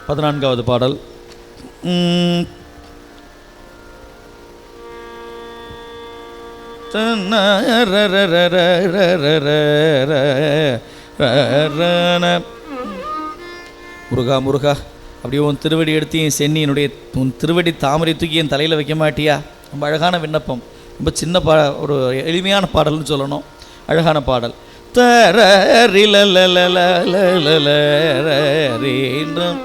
14வது பாடல். முருகா முருகா, அப்படியே உன் திருவடி எடுத்து என் சென்னி உன் திருவடி தாமரை தூக்கி என் தலையில் வைக்க மாட்டியா? ரொம்ப அழகான விண்ணப்பம். ரொம்ப சின்ன ஒரு எளிமையான பாடல்னு சொல்லணும். அழகான பாடல். தரரிலலலலலலரீன்றம்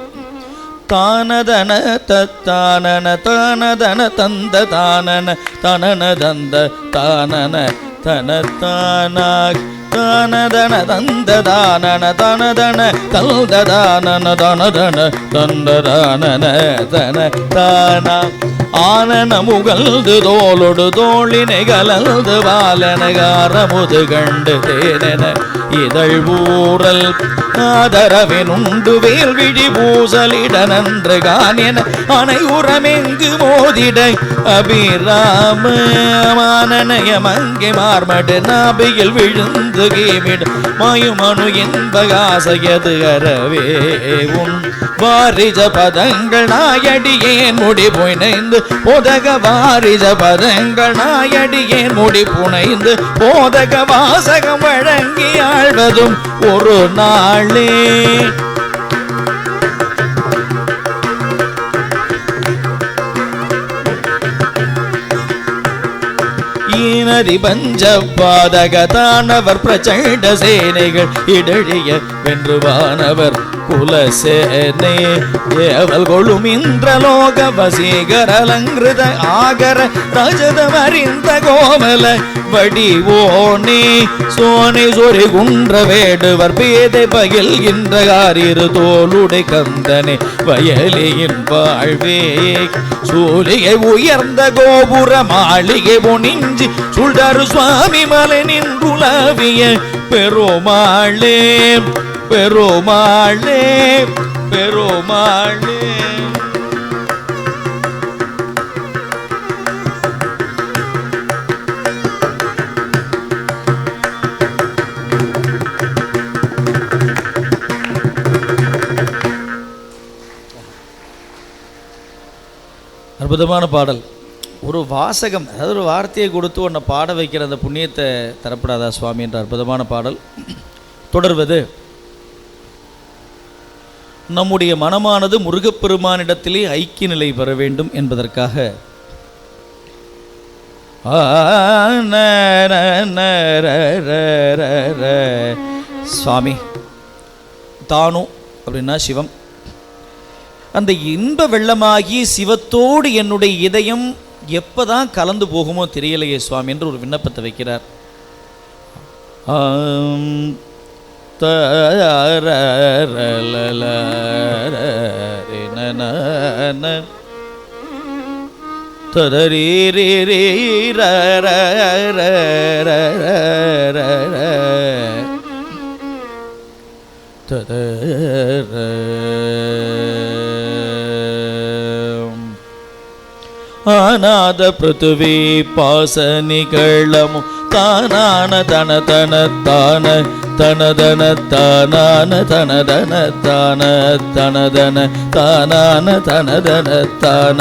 தானதன தத்தானன தானதன தந்த தானன தனன தந்த தானன தனத்தானாக் தானதன தந்த தானன தனதன தந்த தானன தனதன தந்த தானன தன தானா ஆனன முகழ்ந்து தோளொடு தோளினை கலந்து வாலனகார முதுகண்டு தேனென இதழ் ஊரல் ஆதரவெனுண்டு வேல்விழி பூசலிடனன்று காணென அனையுறமெங்கு மோதிட அபிராம மானனய மங்கை மார்மடு நாபியில் விழுந்து கீமிட மாயுமனு என்பகாசையது அறவே உன் வாரிஜ பதங்கள் நாயடியேன் முடி புனைந்து போதக வாரிஜ பதங்கள் நாயடியேன் முடி புனைந்து போதக வாசகம் வழங்கி ஆழ்வதும் ஒரு நாளே. ஈனதி பஞ்ச பாதக தானவர் பிரச்சண்ட சேனைகள் இடழிய வென்றுவானவர் குலசேனே ஏவல் கொழும் இந்திரலோக வசீகரலங்கிருத ஆகர ரஜதமறிந்த கோமல வடிவோனே சோனை சொறி குன்ற வேடுவர் பேதை பகில்கின்ற காரிரு தோளுடை கந்தனே வயலியின் வாழ்வே சூலிகை உயர்ந்த கோபுர மாளிகை பொனிஞ்சி சுடரு சுவாமி மலை நின்றுலவிய பெருமாளே பெருமாளே பெருமாளே. அற்புதமான பாடல். ஒரு வாசகம், அதாவது ஒரு வார்த்தையை கொடுத்து உன்னை பாட வைக்கிற அந்த புண்ணியத்தை தரப்படாதா சுவாமி என்ற அற்புதமான பாடல். தொடர்வது, நம்முடைய மனமானது முருகப்பெருமானிடத்திலே ஐக்கிய நிலை பெற வேண்டும் என்பதற்காக சுவாமி தானு அப்படின்னா சிவம், அந்த இன்ப வெள்ளமாகி சிவத்தோடு என்னுடைய இதயம் எப்பதான் கலந்து போகுமோ தெரியலையே சுவாமி என்று ஒரு விண்ணப்பத்தை வைக்கிறார். ஆனாத பிருத்துவி பாசனிகளமு தானான தன தன தான தனதன தானான தனதன தான தனதன தானான தனதன தான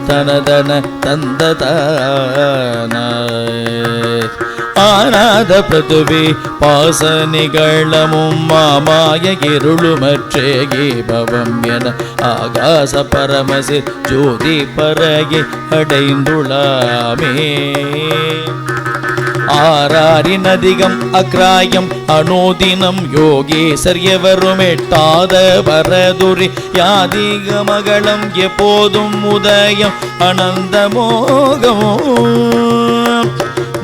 தனதன தந்த தான ஆனாத பிருத்துவி பாசனிகளமும் மாமாய இருளுமற்றே கீபவம் என ஆகாச பரமசி ஜோதி பரகி அடைந்துளாமே. ஆராரின் அதிகம் அக்ராயம் அனோதினம் யோகேசர் எவரும் எட்டாத வரதுரி யாதிக மகளம் எப்போதும் உதயம் அனந்த மோகமோ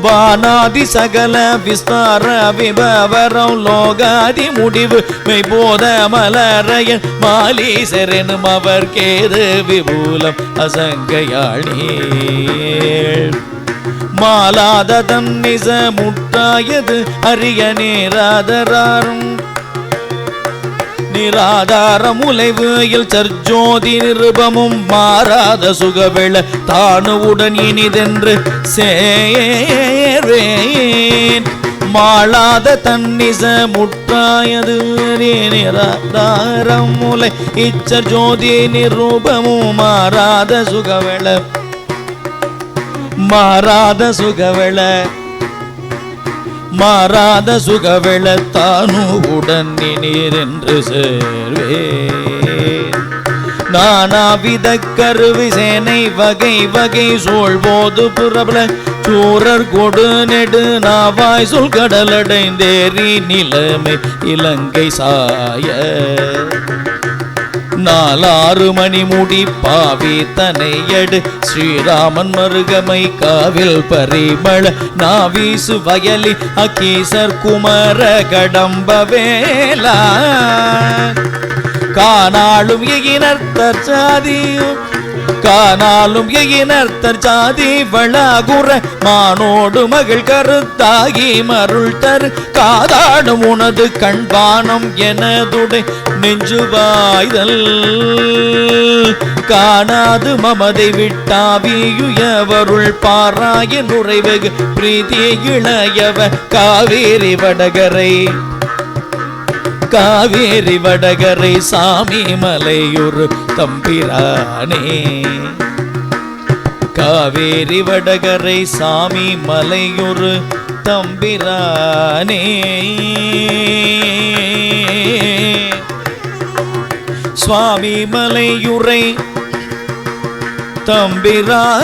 வானாதி சகல விஸ்தார விபவரம் லோகாதி முடிவு மெய்போத மலரையன் மாலீசரெனும் அவர் கேது விபூலம் அசங்கையாளி மாலாத தன்னிச முட்டாயது அரிய நீராதராரும் நிராதார முலைவுயில் சர்ஜோதி நிருபமும் மாறாத சுகவெள தானுவுடன் இனிதென்று சேரேன் மாளாத தன்னிச முற்றாயது நிராதாரம் முலை இச்சர்ஜோதி நிரூபமும் மாறாத சுகவெள மாறாத சுகவெள மாறாத சுகவெள தானுவுடன் நீரென்று சேர்வே நானாவித கருவி சேனை வகை வகை சோழ்போது புறபல சூரர் கொடு நெடு நாவாய் சொல் கடலடைந்தேறி நிலைமை இலங்கை சாய 4 மணி முடி பாவி தனையடு ஸ்ரீராமன் மருகமை காவில் பரிமள நாவீசு வயலி அக்கீசர் குமர கடம்பவேலா காணாலும் எகினர்த்தர் சாதியும் காணாலும் எகினர்த்தர் சாதி வளாகுற மானோடு மகள் கருத்தாகி மருள் தரு காதாடும் உனது கண்பானம் எனதுடை நெஞ்சுவாய்தல் காணாது மமதை விட்டாவியுயவருள் பாராய நுரைவகு பிரீதி இளையவ காவேரி வடகரை சாமி மலையுரு தம்பிரானே காவேரி வடகரை சாமி மலையுரு தம்பிரானே சுவாமி மலையுரை தம்பிரானே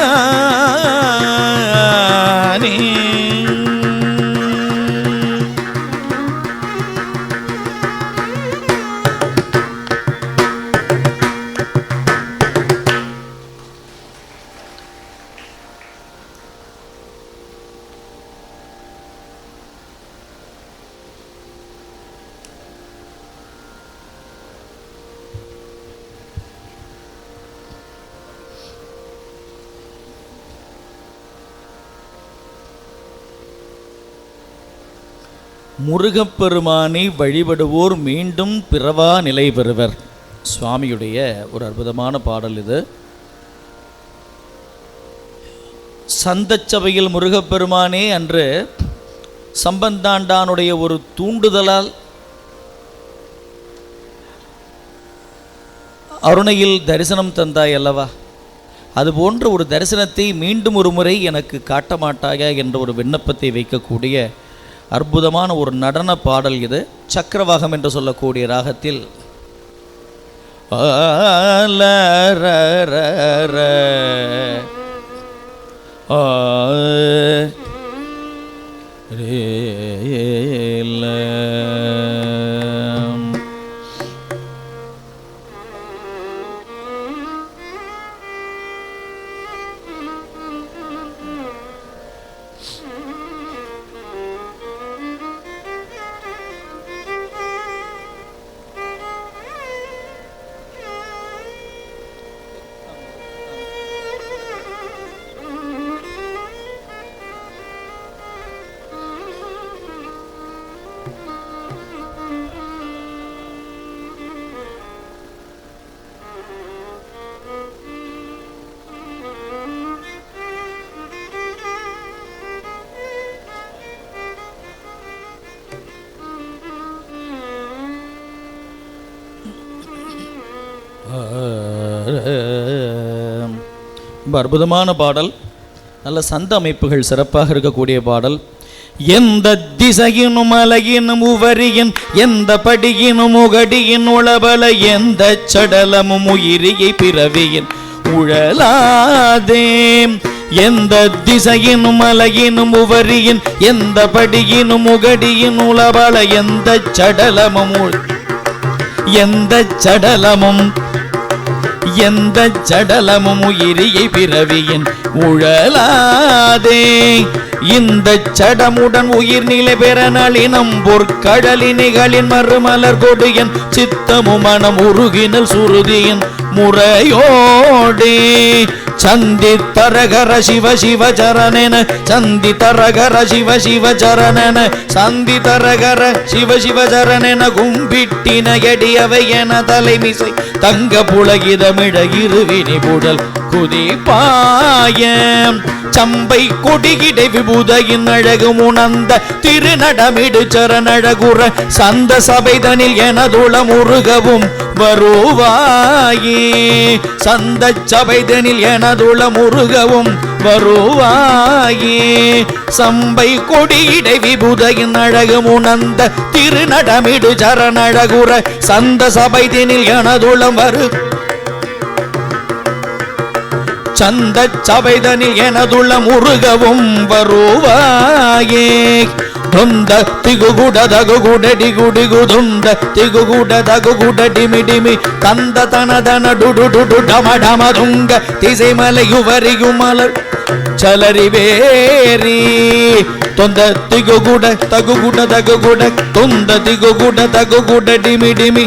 முருகப்பெருமானை வழிபடுவோர் மீண்டும் பிறவா நிலை பெறுவர். சுவாமியுடைய ஒரு அற்புதமான பாடல் இது. சந்தச்சபையில் முருகப்பெருமானே அன்று சம்பந்தாண்டானுடைய ஒரு தூண்டுதலால் அருணையில் தரிசனம் தந்தாய் அல்லவா, அதுபோன்ற ஒரு தரிசனத்தை மீண்டும் ஒரு முறை எனக்கு காட்ட மாட்டாயா என்ற ஒரு விண்ணப்பத்தை வைக்கக்கூடிய அற்புதமான ஒரு நடன பாடல் இது. சக்கரவாகம் என்று சொல்லக்கூடிய ராகத்தில் ரொம்ப அற்புதமான பாடல். நல்ல சந்த அமைப்புகள் சிறப்பாக இருக்கக்கூடிய பாடல். எந்த திசையினும் அலையினும் உவரியின் எந்த படியினும் முகடியின் உளபல எந்த சடலமும் உயிரியை பிறவியின் உழலாதே எந்த திசையினும் அலையினும் உவரியின் எந்த படியினும் முகடியின் உளபல எந்த சடலமும் உயிரியை பிறவியின் உழலாதே இந்த சடமுடன் உயிர் நிலை பெற நளினம் பொற்கடலினிகளின் மறுமலர் கொடியன் சித்தமும் மனம் உருகினல் சுருதியின் முறையோடே சந்தி தரகர சிவ சிவ சரணன சந்தி தரகர சிவ சிவ சரணன சந்தி தரகர சிவ சிவ சரணன கும்பிட்டின எடியவை என தலைமிசை தங்க புலகிதமிழ இருவினி புடல் குதிப்பாய சம்பை கொடிகிடை விபூதையின் அழகு உணர்ந்த திருநடமிடு சரணழகுற சந்த சபைதனில் எனதுள முருகவும் வருவாயே சந்த சபைதனில் எனதுள முருகவும் வருவாயே சம்பை கொடியிடை விபூதையின் அழகு உணர்ந்த திருநடமிடு சரணழகுற சந்த சபைதனில் எனதுளம் வரு சந்த சபைதனில் எனதுள்ள முருகவும் வருவாயே. தொந்த திகுகுட தகுகுடடி குடிகுதுந்த திகுகுட தகுகுட டிமி டிமி தந்த தனதன டுடுடுடு டமடம துங்க திசைமலையுவரியுமலர் சலரி வேரி. தொந்த திகுகுட தகுகுட தகுகுட தொந்த திகுகுட தகுகுட டிமி டிமி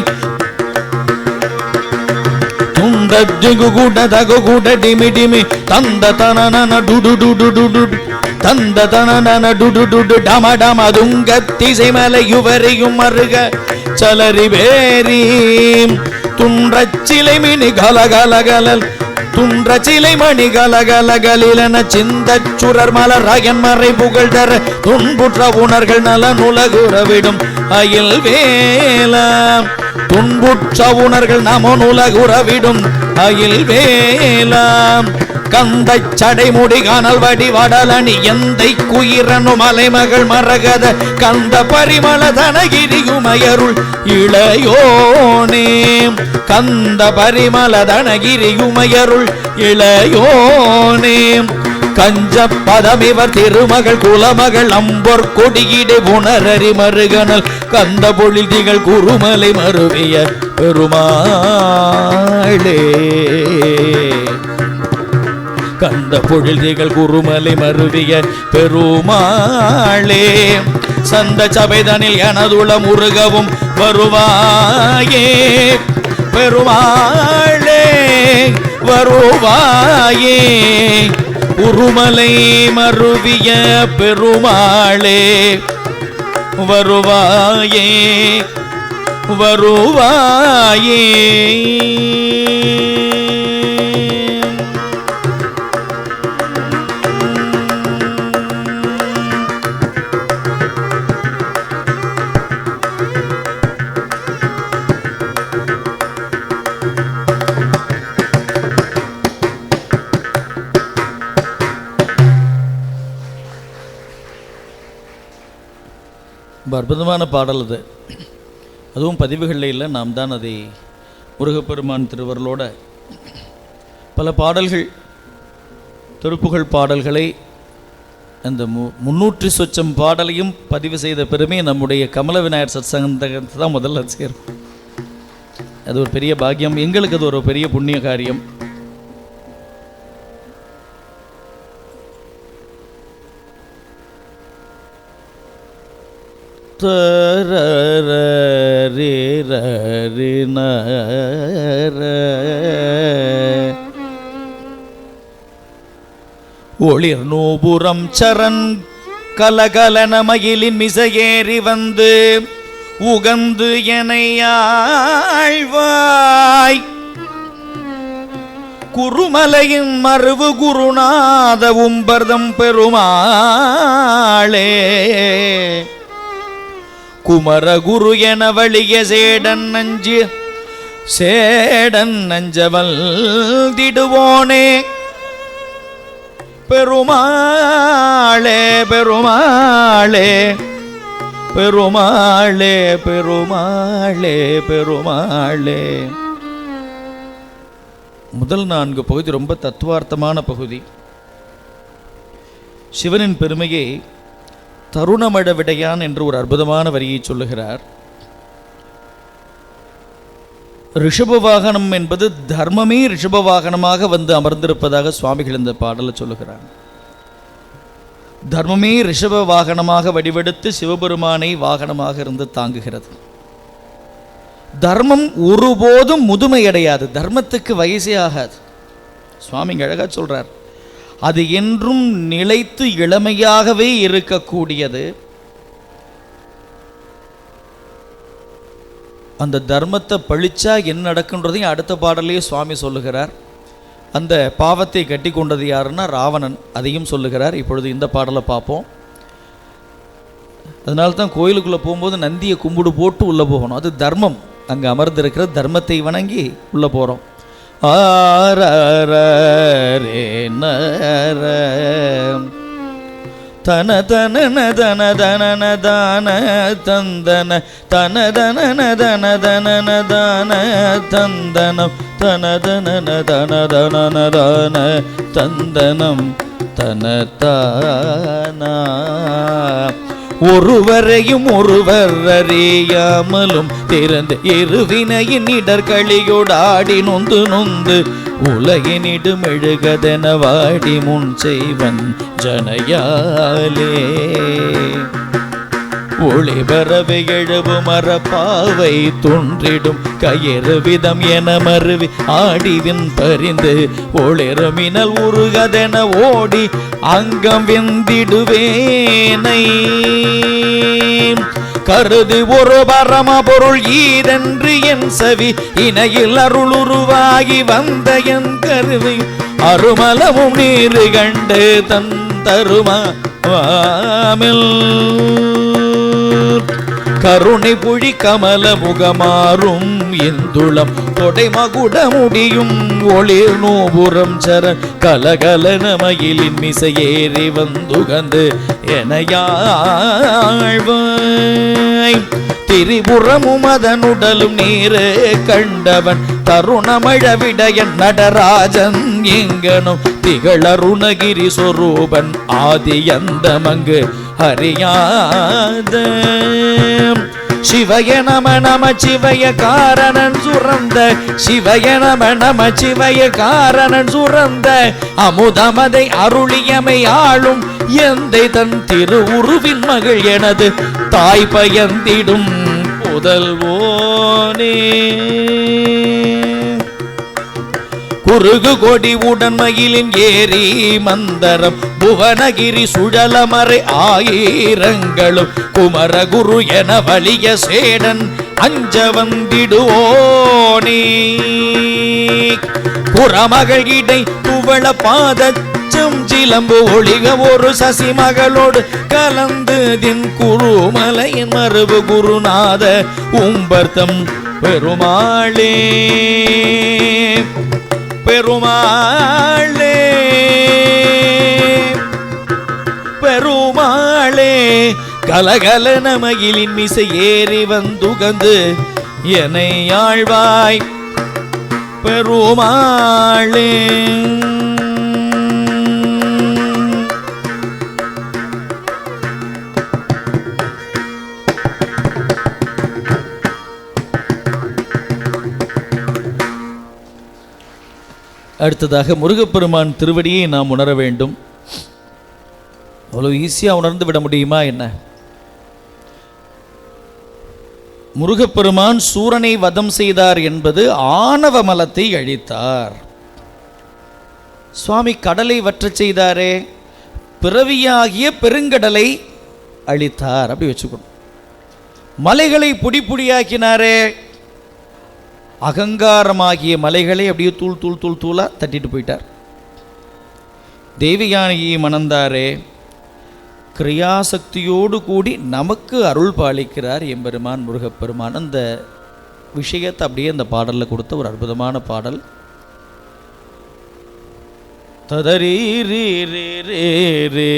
துந்த திகுகுட தகுகுட டிமி டிமி தந்த தனன டுடுடுடு தந்த தனன டுடுடுடு டம டம துங்க திசைமலையுவரியும் மருக சலரி வேரி. துன்றச்சிலை மினி கலகலகலல் துன்றச்சிலை மணி கலகலகலிலன சிந்தச் சுரர் மலர் அயன் மறை புகழ் தர துன்புற்ற உணர்கள் நல நுலகுறவிடும் அயில் வேலாம். துன்புற்ற உணர்கள் நமோ நுலகுறவிடும் அயில் வேலாம். கந்தை சடைமுடி காணல் வடி வடலணி எந்தை குயிரனு மலைமகள் மரகத கந்த பரிமள தனகிரியுமயருள் இளையோனே. கந்த பரிமள தனகிரியுமயருள் இளையோனே. கஞ்ச பதமிவர் திருமகள் குலமகள் அம்பொற் கொடியிடை உணரறி மருகனல் கந்த பொழில் திகழ் குருமலை மருவிய பெருமாளே. கந்த பொழில் திகழ் குருமலை மருவிய பெருமாளே. சந்த சபைதனில் எனதுள முருகவும் வருவாயே. பெருமாளே வருவாயே. குருமலை மருவிய பெருமாளே வருவாயே வருவாயே. அற்புதமான பாடல் அது. அதுவும் பதிவுகளில் இல்லை, நாம் தான் அதை முருகப்பெருமான் திருவருளோட பல பாடல்கள் திருப்புகழ் பாடல்களை அந்த 300 சொச்சம் பாடலையும் பதிவு செய்த பெருமை நம்முடைய கமல விநாயகர் சத்சங்கத்தை தான் முதல்ல சேரும். அது ஒரு பெரிய பாக்கியம், எங்களுக்கு அது ஒரு பெரிய புண்ணிய காரியம். ஒளிர் நூபுரம் சரண் கலகலன மயிலின் மிசையேறி வந்து உகந்து எனையாழ்வாய். குருமலையின் மருவு குருநாத உம்பர்தம் பெருமாளே. குமரகுரு என வழிய சேடன் நஞ்சவல் திடுவோனே. பெருமாளே பெருமாளே பெருமாளே பெருமாளே பெருமாளே. முதல் 4 பகுதி ரொம்ப தத்துவார்த்தமான பகுதி. சிவனின் பெருமையை தருணமட விடையான் என்று ஒரு அற்புதமான வரியை சொல்லுகிறார். ரிஷப வாகனம் என்பது தர்மமே ரிஷப வாகனமாக வந்து அமர்ந்திருப்பதாக சுவாமிகள் இந்த பாடலை சொல்லுகிறார். தர்மமே ரிஷப வாகனமாக வடிவெடுத்து சிவபெருமானை வாகனமாக இருந்து தாங்குகிறது. தர்மம் ஒருபோதும் முதுமையடையாது, தர்மத்துக்கு வயசே ஆகாது. சுவாமிங்க அழகா சொல்றார், அது என்றும் நிலைத்து இளமையாகவே இருக்கக்கூடியது. அந்த தர்மத்தை பழிச்சா என்ன நடக்குன்றதையும் அடுத்த பாடலையே சுவாமி சொல்லுகிறார். அந்த பாவத்தை கட்டி கொண்டது யாருன்னா ராவணன், அதையும் சொல்லுகிறார். இப்பொழுது இந்த பாடலை பார்ப்போம். அதனால தான் கோயிலுக்குள்ளே போகும்போது நந்தியை கும்பிடு போட்டு உள்ளே போகணும். அது தர்மம், அங்கே அமர்ந்திருக்கிற தர்மத்தை வணங்கி உள்ளே போகிறோம். தன தனன தன தனன தான தந்தன தன தனன தன தனன தான தந்தனம் தன தனன தன தனன தான தந்தனம் தனதானா. ஒருவரையும் ஒருவர் அறியாமலும் திறந்து இருவினையின் இடர்களியோடாடி நொந்து நொந்து உலகினிடும் எழுகதென வாடி முன் செய்வன் ஜனையாலே. ஒளி பரவை எழுவு மரப்பாவை தோன்றிடும் கயிறு விதம் என மருவி ஆடிவின் பறிந்து ஒளிரமினல் உருகதென ஓடி அங்கம் வெந்திடுவேனை. கருது ஒரு பரம பொருள் ஈதென்று என் செவி இணையில் அருள் உருவாகி வந்த என் கருவி அருமலமும் நீரு கண்டு தன் தருமாமில் கருணை புழி கமல முகமாறும் இந்துளம் தொடை மகுட முடியும் ஒளிர் நூபுரம் சர கலகலன மயிலின் மிசையேறி வந்துகந்து எனையாழ்வாய். திரிபுரமும் அதனுடலும் நீரே கண்டவன் தருணமழவிடையன் நடராஜன் எங்கனும் திகழருணகிரி சொரூபன் ஆதியந்தமங்கு அறியாத. சிவய நம நம சிவய காரணன் சுரந்த சிவய நம நம சிவய காரணன் சுரந்த அமுதமதை அருளியமை ஆளும் எந்தை தன் திருவுருவின் மகள் எனது தாய் பயந்திடும் முதல்வோனே. குறுகு கொடி உடன் மயிலின் ஏரி மந்தரம் புவனகிரி சுழலமறை ஆயிரங்களும் குமர குரு என வலிய சேடன் அஞ்ச வந்திடுவோனே. புறமகள் இடை துவள பாதச்சம் சிலம்பு ஒளிக ஒரு சசி மகளோடு கலந்து தின் குருமலையின் மரபு குருநாத உம்பர்த்தம் பெருமாளே. பெருமாளே பெருமாளே கலகலன மயிலின் மிசை ஏறி வந்துகந்து என்னை ஆழ்வாய் பெருமாளே. அடுத்ததாக முருகப்பெருமான் திருவடியை நாம் உணர வேண்டும். அவ்வளோ ஈஸியாக உணர்ந்து விட முடியுமா என்ன? முருகப்பெருமான் சூரனை வதம் செய்தார் என்பது ஆணவ மலத்தை அழித்தார். சுவாமி கடலை வற்றச் செய்தாரே, பிறவியாகிய பெருங்கடலை அழித்தார். அப்படி வச்சுக்கணும். மலைகளை பொடி பொடியாக்கினாரே, அகங்காரமாகிய மலைகளை அப்படியே தூள் தூள் தூள் தூளா தட்டிட்டு போயிட்டார். தேவயானியை மணந்தாரே, கிரியாசக்தியோடு கூடி நமக்கு அருள் பாலிக்கிறார் எம்பெருமான் முருகப்பெருமான். அந்த விஷயத்தை அப்படியே அந்த பாடலில் கொடுத்த ஒரு அற்புதமான பாடல். ததரீ ரே ரே ரே ரே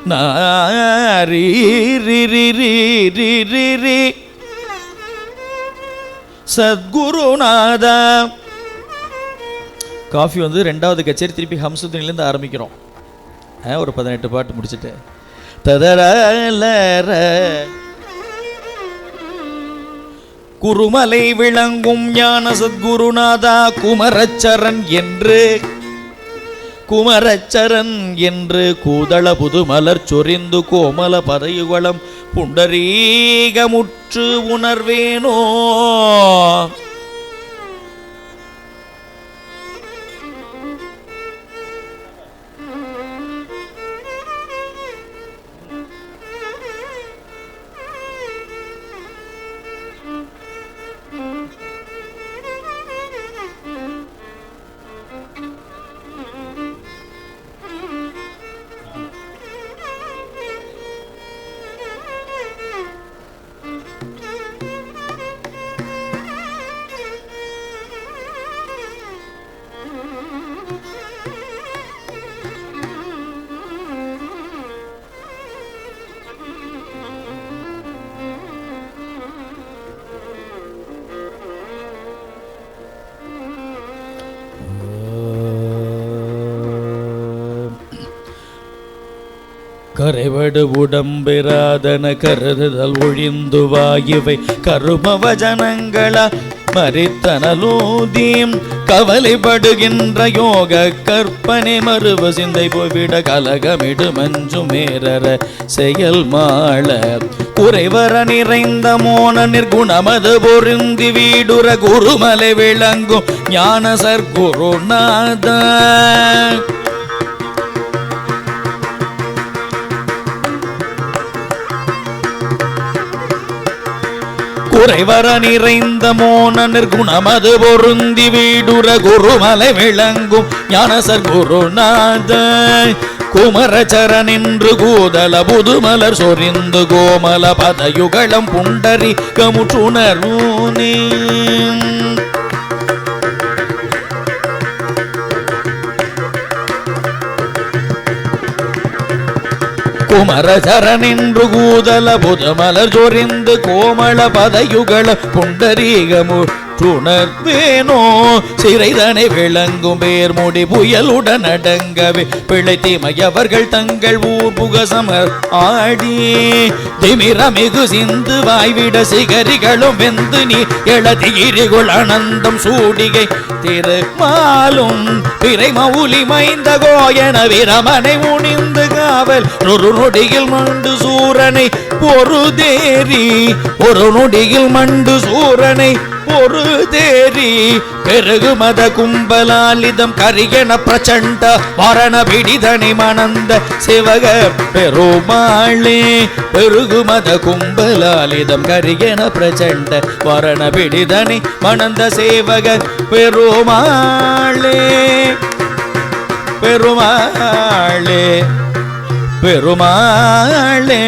நாரி ரி ரி ரி ரி ரி ரி சத்குருநாதா. காஃபி வந்து ரெண்டாவது கச்சேரி திருப்பி ஹம்சத்துனிலேருந்து ஆரம்பிக்கிறோம். ஒரு 18 பாட்டு முடிச்சுட்டு ததரலர குருமலை விளங்கும் ஞான சத்குருநாதா குமரச்சரன் என்று குமரச்சரன் என்று கூதள புது மலர் சொரிந்து கோமல பதையுகளம் புண்டரீகமுற்று உணர்வேனோ. கரைவடு உடம்பெறாதன கருதுதல் ஒழிந்து வாயுவை கருமவஜனங்களா மறித்தனலூதீம் கவலைப்படுகின்ற யோக கற்பனை மறுவ சிந்தை போய்விட கலகமிடு மஞ்சு மேரர செயல் மாள குறைவர நிறைந்த மோன நிர்குணமது பொருந்தி வீடுற குருமலை விளங்கும் ஞான சர்க்குருநாத குறைவர நிறைந்த மோன நிர்குணமது பொருந்தி வீடுற குருமலை விளங்கும் ஞான சர்க்குருநாத குமரச்சரன் என்று கூதல புதுமலர் சொரிந்து கோமல பதயுகளம் புண்டரி கமுற்றுணர்வூனே குமரச்சரன் என்று கூதல புதுமலர் சொரிந்து கோமல பதயுகள புண்டரீகமு துணர்வேனோ சிறைதனை விளங்கும் பேர்முடி புயலுடன் அடங்கவே பிழைத்தீமையவர்கள் தங்கள் ஊர் புகசமர் ஆடி திமிரமிகு சிந்து வாய்விட சிகரிகளும் வெந்து நீ எழதிகிரிகுள் அனந்தம் சூடிகை திருமாலும் பிறை மவுலி மைந்த கோயன விரமனை உணிந்து காவல் ஒரு நொடியில் மண்டு சூரனை பொருதேரி ஒரு நொடியில் மண்டு சூரனை ஒரு தேரி பெருகு மத கும்பலாலிதம் கரியன பிரச்சண்ட வாரண பிடிதனை மணந்த சிவக பெருமாளே பெருகு மத கும்பலாலிதம் கரியன பிரச்சண்ட வாரண பிடிதனை மணந்த சேவக பெருமாளே பெருமாளே பெருமாளே